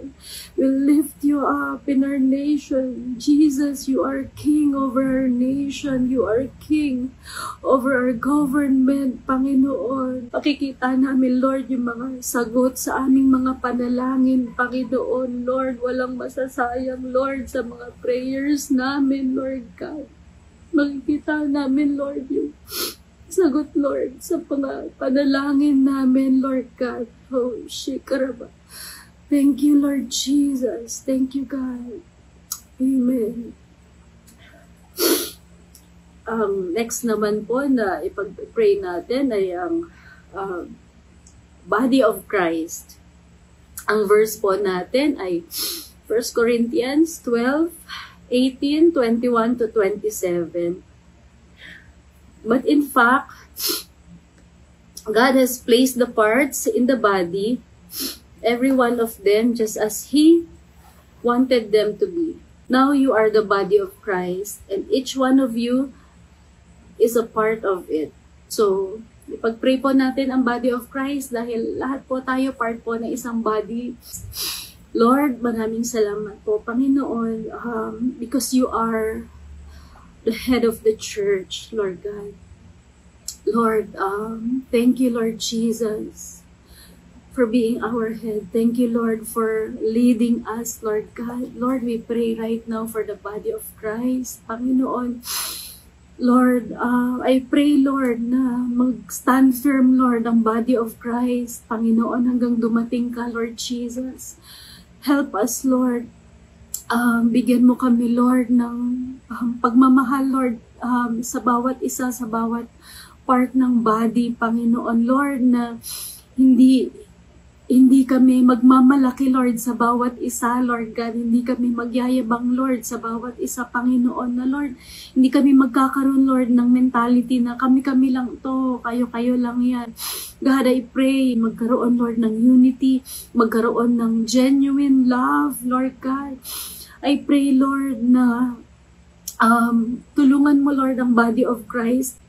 we lift you up in our nation. Jesus, you are King over our nation. You are King over our government, Panginoon. Pakikita namin, Lord, yung mga sagot sa aming mga panalangin, Panginoon. Lord, walang masasayang, Lord, sa mga prayers namin, Lord God. Makikita namin, Lord, yung sagot, Lord, sa mga panalangin namin, Lord God. Oh, Shikaraba. Thank you, Lord Jesus. Thank you, God. Amen. Next naman po na ipag-pray natin ay ang body of Christ. Ang verse po natin ay 1 Corinthians 12:18, 21 to 27. But in fact, God has placed the parts in the body, every one of them, just as He wanted them to be. Now you are the body of Christ, and each one of you is a part of it. So, ipag-pray po natin ang body of Christ dahil lahat po tayo part po ng isang body. Lord, maraming salamat po, Panginoon, because you are the head of the church, Lord God. Lord, thank you, Lord Jesus, for being our head. Thank you, Lord, for leading us, Lord God. Lord, we pray right now for the body of Christ. Panginoon, Lord, I pray, Lord, na mag-stand firm, Lord, ang body of Christ. Panginoon, hanggang dumating ka, Lord Jesus. Help us, Lord. Bigyan mo kami, Lord, ng pagmamahal, Lord, sa bawat isa, sa bawat part ng body, Panginoon, Lord, na hindi kami magmamalaki, Lord, sa bawat isa, Lord God. Hindi kami magyayabang, Lord, sa bawat isa, Panginoon, na Lord. Hindi kami magkakaroon, Lord, ng mentality na kami-kami lang to, kayo-kayo lang yan. God, I pray, magkaroon, Lord, ng unity, magkaroon ng genuine love, Lord God. I pray, Lord, na tulungan mo, Lord, ang body of Christ,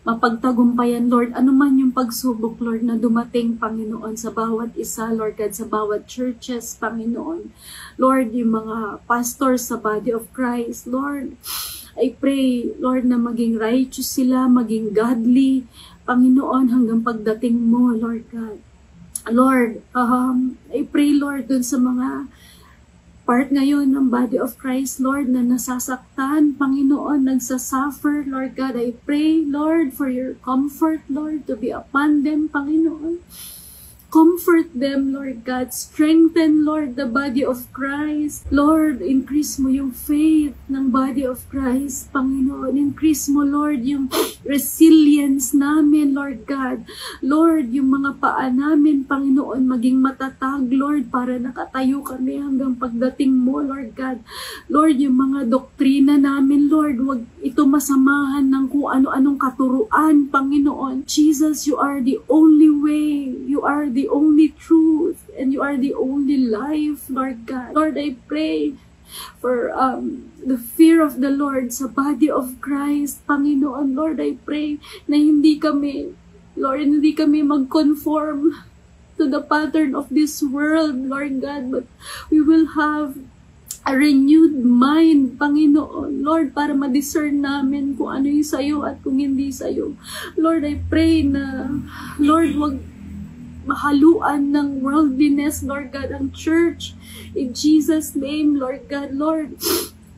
mapagtagumpayan, Lord, anuman yung pagsubok, Lord, na dumating, Panginoon, sa bawat isa, Lord God, sa bawat churches, Panginoon. Lord, yung mga pastors sa body of Christ, Lord, I pray, Lord, na maging righteous sila, maging godly, Panginoon, hanggang pagdating mo, Lord God. Lord, I pray, Lord, dun sa mga part ngayon ng body of Christ, Lord, na nasasaktan, Panginoon, nagsasuffer, Lord God, I pray, Lord, for your comfort, Lord, to be upon them, Panginoon. Comfort them, Lord God. Strengthen, Lord, the body of Christ. Lord, increase mo yung faith ng body of Christ, Panginoon. Increase mo, Lord, yung resilience namin, Lord God. Lord, yung mga paa namin, Panginoon, maging matatag, Lord, para nakatayo kami hanggang pagdating mo, Lord God. Lord, yung mga doktrina namin, Lord, wag ito masamahan ng kung ano-anong katuruan, Panginoon. Jesus, you are the only way. You are the only truth, and you are the only life, Lord God. Lord, I pray for the fear of the Lord sa body of Christ, Panginoon. Lord, I pray na hindi kami mag-conform to the pattern of this world, Lord God, but we will have a renewed mind, Panginoon, Lord, para ma-discern namin kung ano yung sayo at kung hindi sayo. Lord, I pray na, Lord, wag mahaluan ng worldliness, Lord God, ang church. In Jesus' name, Lord God, Lord,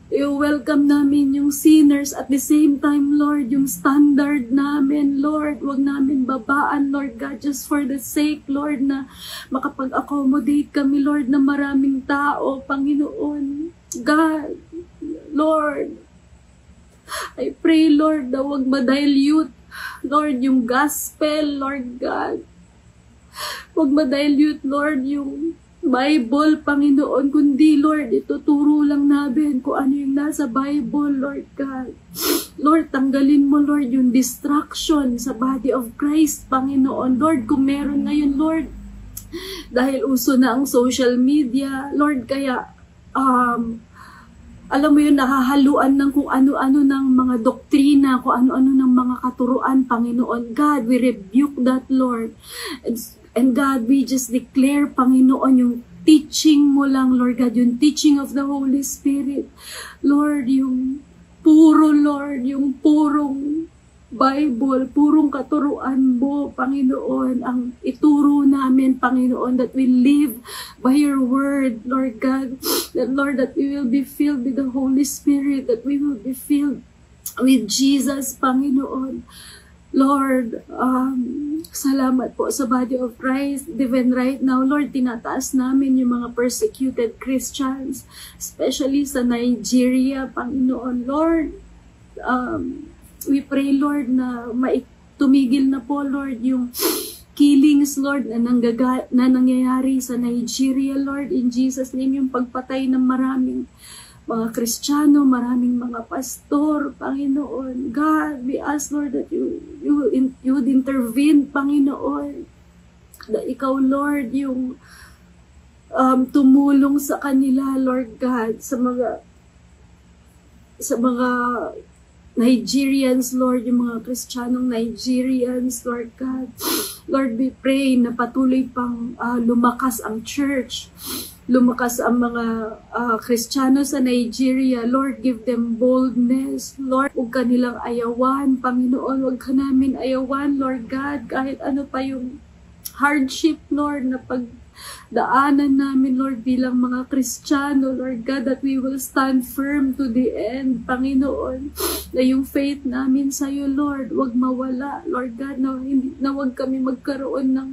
i-welcome namin yung sinners at the same time, Lord, yung standard namin, Lord, wag namin babaan, Lord God, just for the sake, Lord, na makapag-accommodate kami, Lord, na maraming tao, Panginoon. God, Lord, I pray, Lord, na wag ma-dilute, Lord, yung gospel, Lord God. Huwag ma-dilute, Lord, yung Bible, Panginoon, kundi, Lord, ituturo lang namin kung ano yung nasa Bible, Lord God. Lord, tanggalin mo, Lord, yung distraction sa body of Christ, Panginoon. Lord, kung meron ngayon, Lord, dahil uso na ang social media, Lord, kaya, alam mo yun, nahahaluan ng kung ano-ano ng mga doktrina, kung ano-ano ng mga katuruan, Panginoon. God, we rebuke that, Lord. And God, we just declare, Panginoon, yung teaching mo lang, Lord God, yung teaching of the Holy Spirit. Lord, yung Lord, yung purong Bible, purong katuruan mo, Panginoon, ang ituro namin, Panginoon, that we live by your word, Lord God, that, Lord, that we will be filled with the Holy Spirit, that we will be filled with Jesus, Panginoon. Lord, salamat po sa body of Christ. Even right now, Lord, tinataas namin yung mga persecuted Christians, especially sa Nigeria, Panginoon. Lord, we pray, Lord, na tumigil na po, Lord, yung killings, Lord, na nangyayari sa Nigeria, Lord, in Jesus' name, yung pagpatay ng maraming mga Kristiyano, maraming mga pastor, Panginoon. God, we ask, Lord, that you would intervene, Panginoon. Na ikaw, Lord, yung tumulong sa kanila, Lord God, sa mga Nigerians, Lord, yung mga Kristiyanong Nigerians, Lord God. Lord, we pray na patuloy pang lumakas ang church, lumakas ang mga Kristiyano sa Nigeria. Lord, give them boldness. Lord, huwag ka nilang ayawan. Panginoon, huwag ka namin ayawan, Lord God. Kahit ano pa yung hardship, Lord, na pagdaanan namin, Lord, bilang mga Kristiyano, Lord God, that we will stand firm to the end, Panginoon, na yung faith namin sa'yo, Lord, huwag mawala, Lord God, na huwag kami magkaroon ng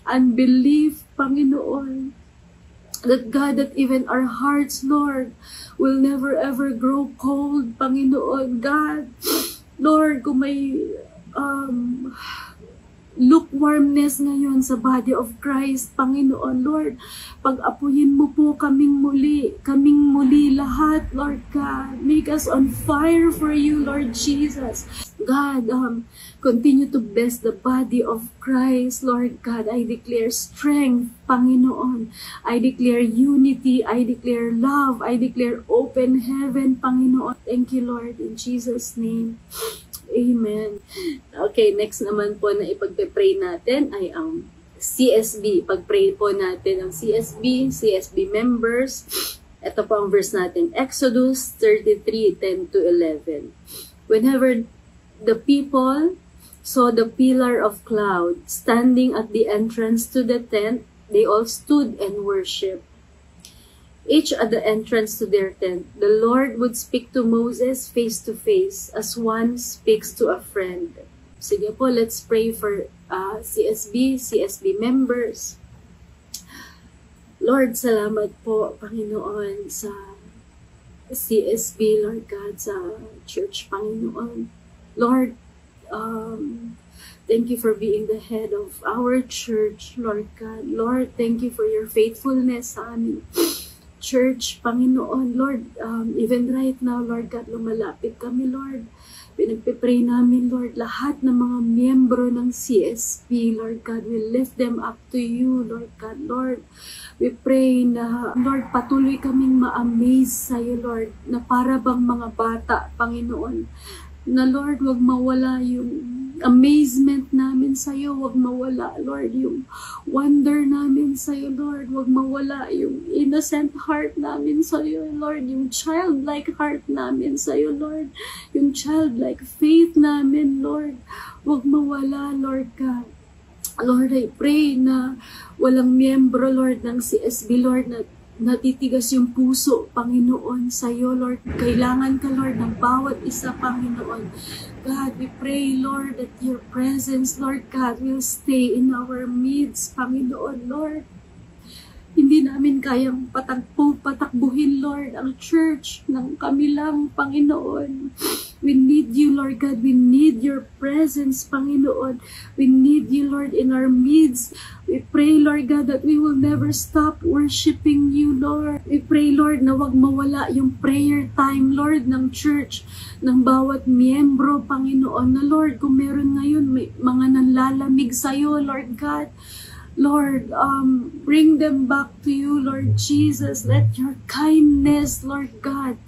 unbelief, Panginoon. That God, that even our hearts, Lord, will never ever grow cold, Panginoon. God, Lord, kung may lukewarmness ngayon sa body of Christ, Panginoon, Lord. Pag-apuyin mo po kaming muli lahat, Lord God. Make us on fire for you, Lord Jesus. God, continue to bless the body of Christ, Lord God. I declare strength, Panginoon. I declare unity. I declare love. I declare open heaven, Panginoon. Thank you, Lord, in Jesus' name. Amen. Okay, next naman po na ipagpe-pray natin ay ang CSB. Pag-pray po natin ang CSB members. Ito po ang verse natin, Exodus 33:10-11. Whenever the people saw the pillar of cloud standing at the entrance to the tent, they all stood and worshiped. Each at the entrance to their tent, the Lord would speak to Moses face to face as one speaks to a friend. Sige po, let's pray for CSB members. Lord, salamat po, Panginoon, sa CSB, Lord God, sa church, Panginoon. Lord, thank you for being the head of our church, Lord God. Lord, thank you for your faithfulness sa amin. Church, Panginoon, Lord, even right now, Lord God, lumalapit kami, Lord. Pinagpipray namin, Lord, lahat ng mga miyembro ng CSB, Lord God, we lift them up to you, Lord God, Lord. We pray na, Lord, patuloy kaming ma-amaze sa'yo, Lord, na para bang mga bata, Panginoon, na Lord, wag mawala yung amazement namin sa'yo, wag mawala, Lord, yung wonder namin sa'yo, Lord, wag mawala yung innocent heart namin sa'yo, Lord, yung childlike heart namin sa'yo, Lord, yung childlike faith namin, Lord, wag mawala, Lord God. Lord, I pray na walang miyembro, Lord, ng CSB, Lord, na natitigas yung puso, Panginoon, sa'yo, Lord. Kailangan ka, Lord, ng bawat isa, Panginoon. God, we pray, Lord, that your presence, Lord God, will stay in our midst, Panginoon, Lord. Hindi namin kayang patakbuhin, Lord, ang church ng kami lang, Panginoon. We need you, Lord God. We need your presence, Panginoon. We need you, Lord, in our midst. We pray, Lord God, that we will never stop worshiping you, Lord. We pray, Lord, na wag mawala yung prayer time, Lord, ng church, ng bawat miyembro, Panginoon. Na, Lord, kung meron ngayon may mga nanlalamig sa'yo, Lord God, Lord, bring them back to you, Lord Jesus. Let your kindness, Lord God,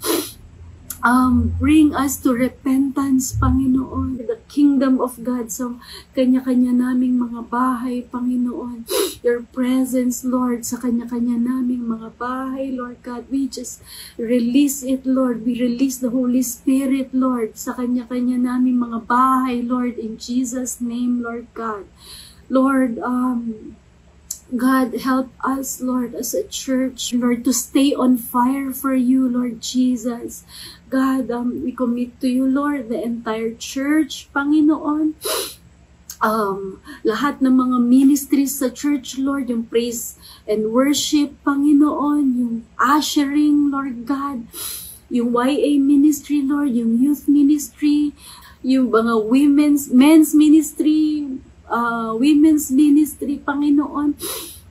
bring us to repentance, Panginoon. The kingdom of God sa kanya-kanya naming mga bahay, Panginoon. Your presence, Lord, sa kanya-kanya naming mga bahay, Lord God. We just release it, Lord. We release the Holy Spirit, Lord, sa kanya-kanya naming mga bahay, Lord, in Jesus' name, Lord God. Lord, God, help us, Lord, as a church, Lord, to stay on fire for you, Lord Jesus. God, we commit to you, Lord, the entire church, Panginoon. Lahat ng mga ministries sa church, Lord, yung praise and worship, Panginoon, yung ushering, Lord God, yung YA ministry, Lord, yung youth ministry, yung mga men's ministry, women's ministry, Panginoon.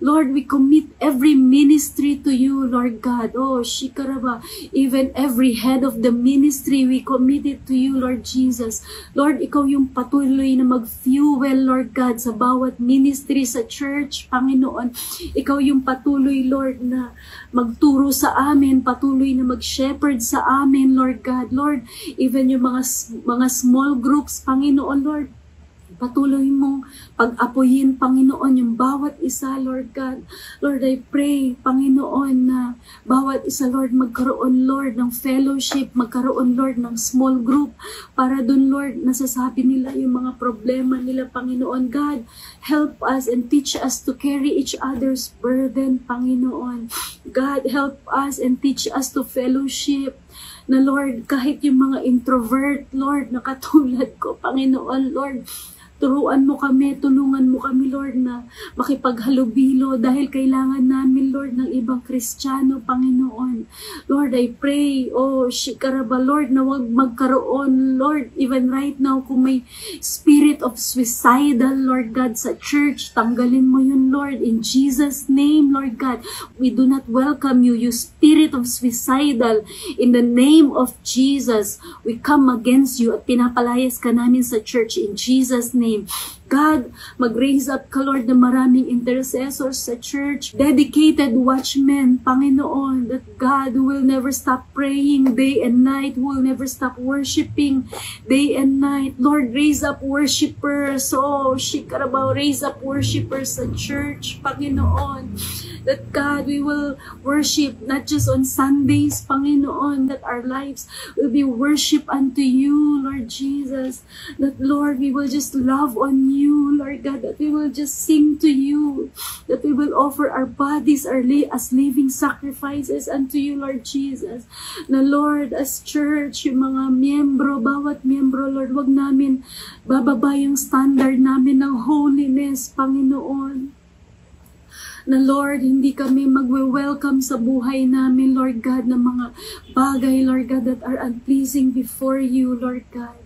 Lord, we commit every ministry to you, Lord God. Oh, Shikaraba, even every head of the ministry, we commit it to you, Lord Jesus. Lord, ikaw yung patuloy na mag-fuel, Lord God, sa bawat ministry sa church, Panginoon. Ikaw yung patuloy, Lord, na magturo sa amin, patuloy na mag-shepherd sa amin, Lord God. Lord, even yung mga small groups, Panginoon, Lord, patuloy mong pag-apuyin, Panginoon, yung bawat isa, Lord God. Lord, I pray, Panginoon, na bawat isa, Lord, magkaroon, Lord, ng fellowship, magkaroon, Lord, ng small group, para dun, Lord, nasasabi nila yung mga problema nila, Panginoon. God, help us and teach us to carry each other's burden, Panginoon. God, help us and teach us to fellowship, na, Lord, kahit yung mga introvert, Lord, na katulad ko, Panginoon, Lord, Turuan mo kami, tulungan mo kami, Lord, na makipaghalubilo dahil kailangan namin, Lord, ng ibang Kristiyano, Panginoon. Lord, I pray, Shikaraba, Lord, na wag magkaroon, Lord, even right now, kung may spirit of suicidal, Lord God, sa church, tanggalin mo yun, Lord, in Jesus' name, Lord God. We do not welcome you, you spirit of suicidal. In the name of Jesus, we come against you at pinapalayas ka namin sa church in Jesus' name. God, mag-raise up ka, Lord, na maraming intercessors sa church, dedicated watchmen, Panginoon, that God will never stop praying day and night, will never stop worshiping day and night. Lord, raise up worshipers, Shikarabao, raise up worshipers sa church, Panginoon, that God, we will worship not just on Sundays, Panginoon, that our lives will be worship unto you, Lord Jesus, that, Lord, we will just love on you, Lord God, that we will just sing to you, that we will offer our bodies as living sacrifices unto you, Lord Jesus. Na, Lord, as church, yung mga miyembro, bawat miyembro, Lord, wag namin bababa yung standard namin ng holiness, Panginoon. Na, Lord, hindi kami magwe-welcome sa buhay namin, Lord God, ng mga bagay, Lord God, that are unpleasing before you, Lord God.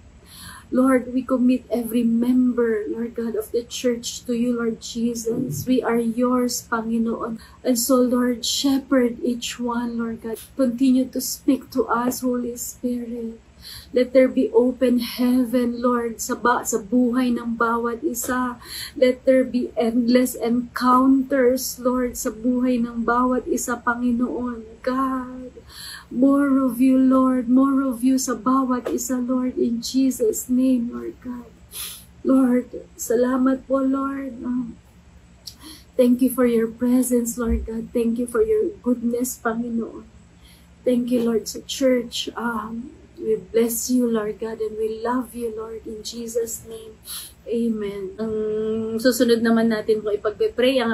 Lord, we commit every member, Lord God, of the church to you, Lord Jesus. We are yours, Panginoon. And so, Lord, shepherd each one, Lord God. Continue to speak to us, Holy Spirit. Let there be open heaven, Lord, sa buhay ng bawat isa. Let there be endless encounters, Lord, sa buhay ng bawat isa, Panginoon. God, more of you, Lord, more of you sa bawat isa, Lord, in Jesus' name, Lord God. Lord, salamat po, Lord. Thank you for your presence, Lord God. Thank you for your goodness, Panginoon. Thank you, Lord, sa church. We bless you, Lord God, and we love you, Lord, in Jesus' name. Amen. Ang susunod naman natin po ipagpe-pray ang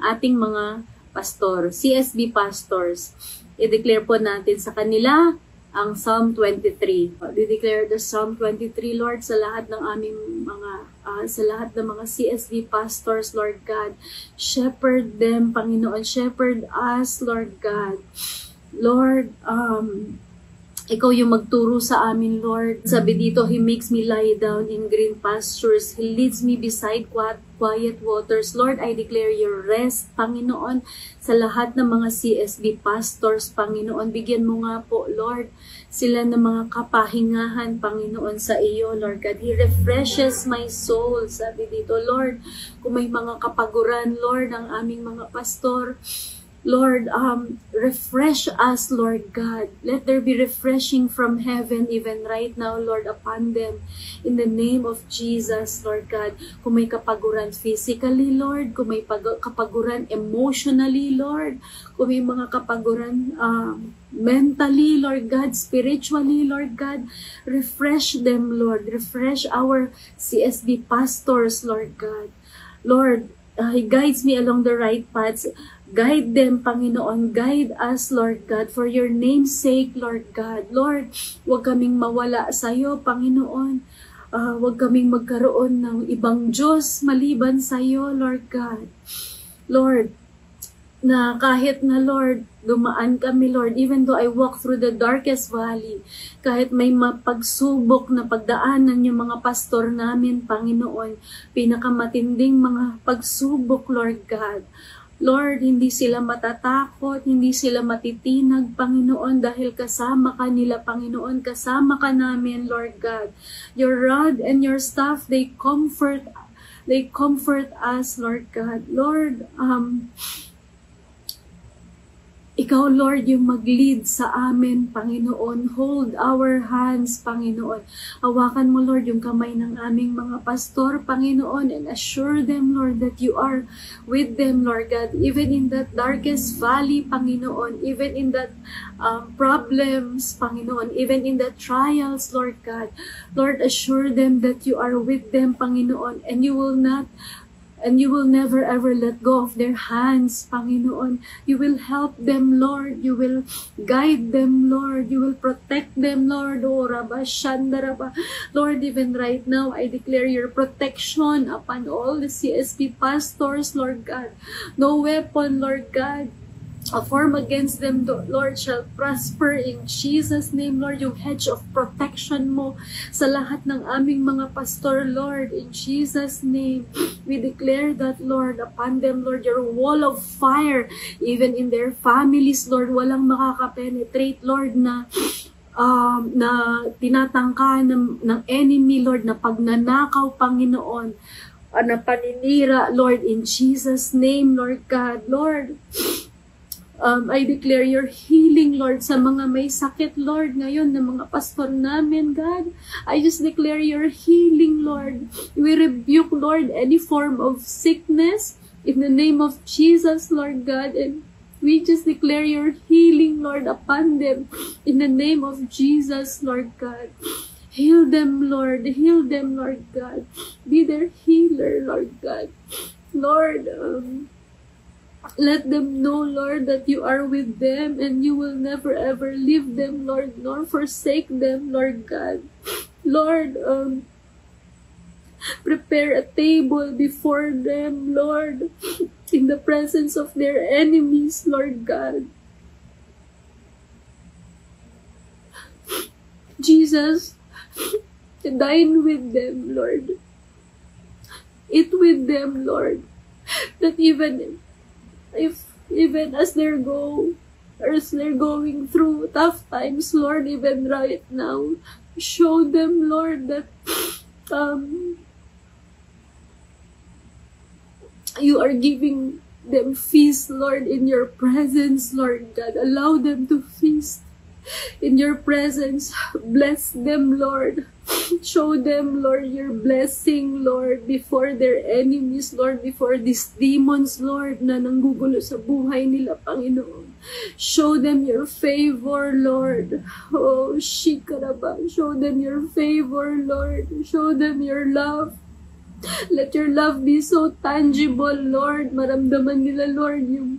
ating mga pastor, CSB pastors. I-declare po natin sa kanila ang Psalm 23. I-declare the Psalm 23, Lord, sa lahat ng aming sa lahat ng mga CSB pastors, Lord God. Shepherd them, Panginoon. Shepherd us, Lord God. Lord, ikaw yung magturo sa amin, Lord. Sabi dito, He makes me lie down in green pastures. He leads me beside quiet waters. Lord, I declare your rest, Panginoon, sa lahat ng mga CSB pastors, Panginoon. Bigyan mo nga po, Lord, sila ng mga kapahingahan, Panginoon, sa iyo, Lord God. He refreshes my soul. Sabi dito, Lord, kung may mga kapaguran, Lord, ang aming mga pastor, Lord, refresh us, Lord God. Let there be refreshing from heaven even right now, Lord, upon them. In the name of Jesus, Lord God. Kung may kapaguran physically, Lord. Kung may kapaguran emotionally, Lord. Kung may mga kapaguran mentally, Lord God. Spiritually, Lord God. Refresh them, Lord. Refresh our CSB pastors, Lord God. Lord, He guides me along the right paths. Guide them, Panginoon. Guide us, Lord God, for your name's sake, Lord God. Lord, huwag kaming mawala sa iyo, Panginoon. Huwag kaming magkaroon ng ibang Diyos maliban sa iyo, Lord God. Lord, na kahit na, Lord, dumaan kami, Lord, even though I walk through the darkest valley, kahit may mapagsubok na pagdaanan yung mga pastor namin, Panginoon, pinakamatinding mga pagsubok, Lord God. Lord, hindi sila matatakot, hindi sila matitinag, Panginoon, dahil kasama ka nila, Panginoon, kasama ka namin, Lord God. Your rod and your staff, they comfort us, Lord God. Lord, Ikaw, Lord, yung mag-lead sa amin, Panginoon. Hold our hands, Panginoon. Hawakan mo, Lord, yung kamay ng aming mga pastor, Panginoon, and assure them, Lord, that you are with them, Lord God, even in that darkest valley, Panginoon, even in that problems, Panginoon, even in the trials, Lord God. Lord, assure them that you are with them, Panginoon, and you will not And you will never ever let go of their hands, Panginoon. You will help them, Lord. You will guide them, Lord. You will protect them, Lord. Oh, Rabba, Shanda, Rabba. Lord, even right now, I declare your protection upon all the CSP pastors, Lord God. No weapon, Lord God, form against them, Lord, shall prosper in Jesus' name, Lord. Yung hedge of protection mo sa lahat ng aming mga pastor, Lord, in Jesus' name. We declare that, Lord, upon them, Lord, your wall of fire, even in their families, Lord, walang makaka-penetrate, Lord, na tinatangka ng enemy, Lord, na pagnanakaw, Panginoon, na paninira, Lord, in Jesus' name, Lord God. Lord, I declare your healing, Lord, sa mga may sakit, Lord, ngayon, ng mga pastor namin, God. I just declare your healing, Lord. We rebuke, Lord, any form of sickness in the name of Jesus, Lord God. And we just declare your healing, Lord, upon them in the name of Jesus, Lord God. Heal them, Lord. Heal them, Lord God. Be their healer, Lord God. Lord, let them know, Lord, that you are with them and you will never ever leave them, Lord, nor forsake them, Lord God. Lord, prepare a table before them, Lord, in the presence of their enemies, Lord God. Jesus, dine with them, Lord. Eat with them, Lord. That even as they're going through tough times, Lord, even right now, show them, Lord, that you are giving them feast, Lord, in your presence, Lord God. Allow them to feast in your presence. Bless them, Lord. Show them, Lord, your blessing, Lord, before their enemies, Lord, before these demons, Lord, na nanggugulo sa buhay nila, Panginoon. Show them your favor, Lord. Oh, Shikaraba. Show them your favor, Lord. Show them your love. Let your love be so tangible, Lord. Maramdaman nila, Lord, yung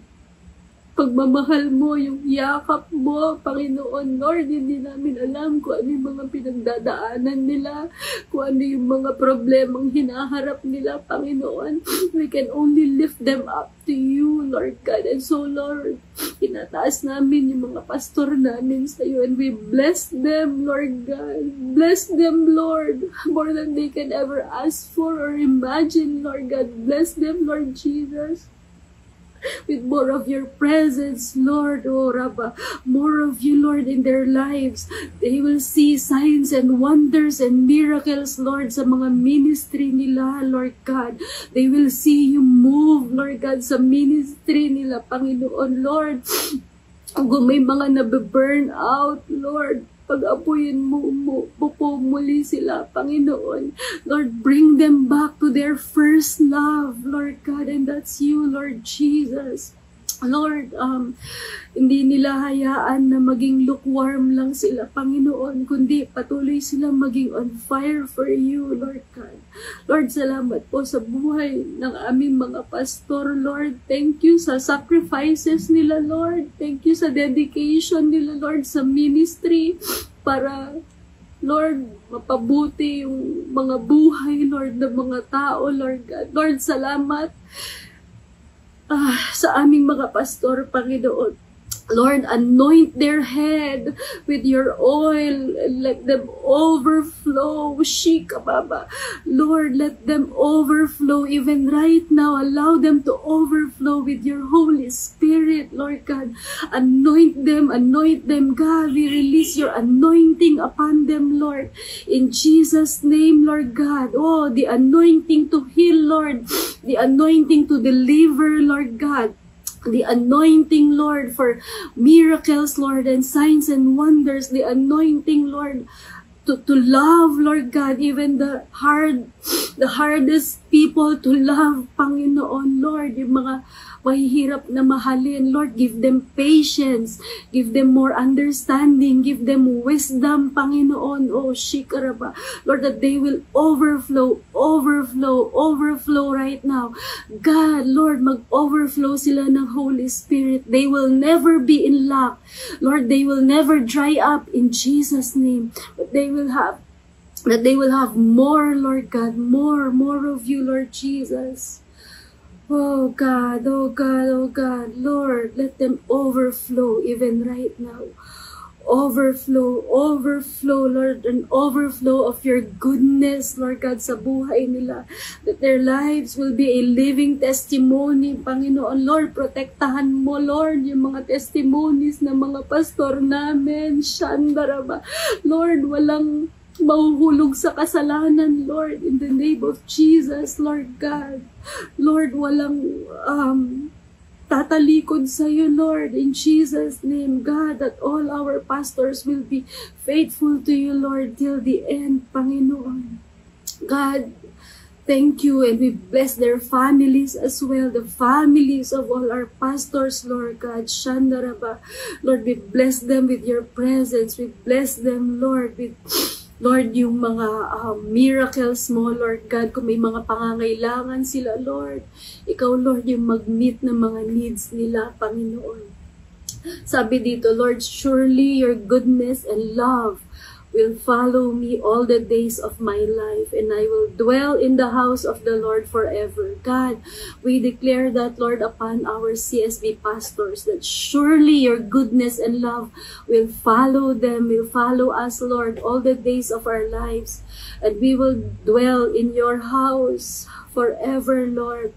pagmamahal mo, yung yakap mo, Panginoon. Lord, hindi namin alam kung ano yung mga pinagdadaanan nila, kung ano yung mga problemang hinaharap nila, Panginoon. We can only lift them up to you, Lord God. And so, Lord, tinataas namin yung mga pastor namin sa iyo, and we bless them, Lord God. Bless them, Lord, more than they can ever ask for or imagine, Lord God. Bless them, Lord Jesus, with more of your presence, Lord. Oh, Rabba, more of you, Lord, in their lives. They will see signs and wonders and miracles, Lord, sa mga ministry nila, Lord God. They will see you move, Lord God, sa ministry nila, Panginoon, Lord. Kung may mga nabe-burn out, Lord, pag-apuyin mo muli sila, Panginoon. Lord, bring them back to their first love, Lord God, and that's you, Lord Jesus. Lord, hindi nila hayaan na maging lukewarm lang sila, Panginoon, kundi patuloy silang maging on fire for you, Lord God. Lord, salamat po sa buhay ng aming mga pastor, Lord. Thank you sa sacrifices nila, Lord. Thank you sa dedication nila, Lord, sa ministry para, Lord, mapabuti yung mga buhay, Lord, ng mga tao, Lord God. Lord, salamat sa aming mga pastor, Panginoon. Lord, anoint their head with your oil and let them overflow. Shika, Baba. Lord, let them overflow even right now. Allow them to overflow with your Holy Spirit, Lord God. Anoint them, God. We release your anointing upon them, Lord. In Jesus' name, Lord God. Oh, the anointing to heal, Lord. The anointing to deliver, Lord God. The anointing, Lord, for miracles, Lord, and signs and wonders. The anointing, Lord, to love, Lord God, even the hardest people to love, Panginoon, Lord, yung mga mahihirap na mahalin. Lord, give them patience, give them more understanding, give them wisdom, Panginoon. Oh, shikaraba. Lord, that they will overflow right now. God, Lord, mag-overflow sila ng Holy Spirit. They will never be in lack. Lord, they will never dry up in Jesus' name. But they will have more, Lord God, more of you, Lord Jesus. Oh God, Lord, let them overflow even right now. Overflow, Lord, an overflow of your goodness, Lord God, sa buhay nila. That their lives will be a living testimony, Panginoon. Lord, protektahan mo, Lord, yung mga testimonies ng mga pastor namin. Shandaraba. Lord, walang mahuhulog sa kasalanan, Lord, in the name of Jesus, Lord God. Lord, walang tatalikod sa iyo, Lord, in Jesus' name, God, that all our pastors will be faithful to you, Lord, till the end, Panginoon. God, thank you, and we bless their families as well, the families of all our pastors, Lord God. Shandaraba. Lord, we bless them with your presence. We bless them, Lord, with Lord, yung mga miracles mo, Lord God, kung may mga pangangailangan sila, Lord, ikaw, Lord, yung mag-meet ng mga needs nila, Panginoon. Sabi dito, Lord, surely your goodness and love will follow me all the days of my life, and I will dwell in the house of the Lord forever. God, we declare that, Lord, upon our CSB pastors, that surely your goodness and love will follow them, will follow us, Lord, all the days of our lives, and we will dwell in your house forever, Lord.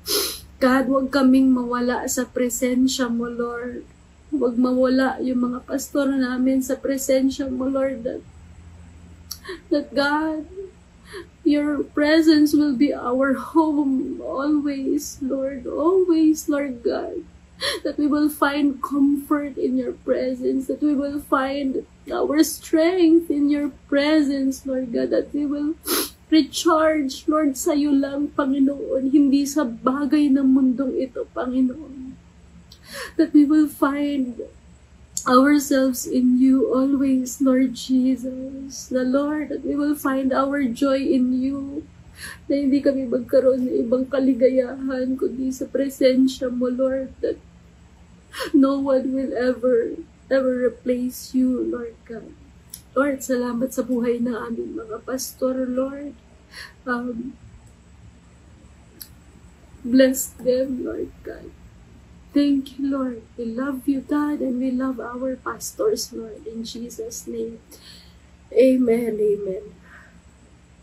God, huwag kaming mawala sa presensya mo, Lord. Huwag mawala yung mga pastor namin sa presensya mo, Lord, that God, your presence will be our home always, Lord, God, that we will find comfort in your presence, that we will find our strength in your presence, Lord God, that we will recharge, Lord, sa'yo lang, Panginoon, hindi sa bagay ng mundong ito, Panginoon, that we will find ourselves in you always, Lord Jesus. The Lord, that we will find our joy in you. Na hindi kami magkaroon ng ibang kaligayahan kundi sa presensya mo, Lord. That no one will ever replace you, Lord God. Lord, salamat sa buhay ng aming mga pastor, Lord. Bless them, Lord God. Thank you, Lord. We love you, God, and we love our pastors, Lord, in Jesus' name. Amen, amen.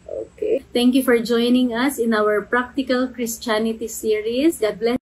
Okay. Thank you for joining us in our Practical Christianity series. God bless.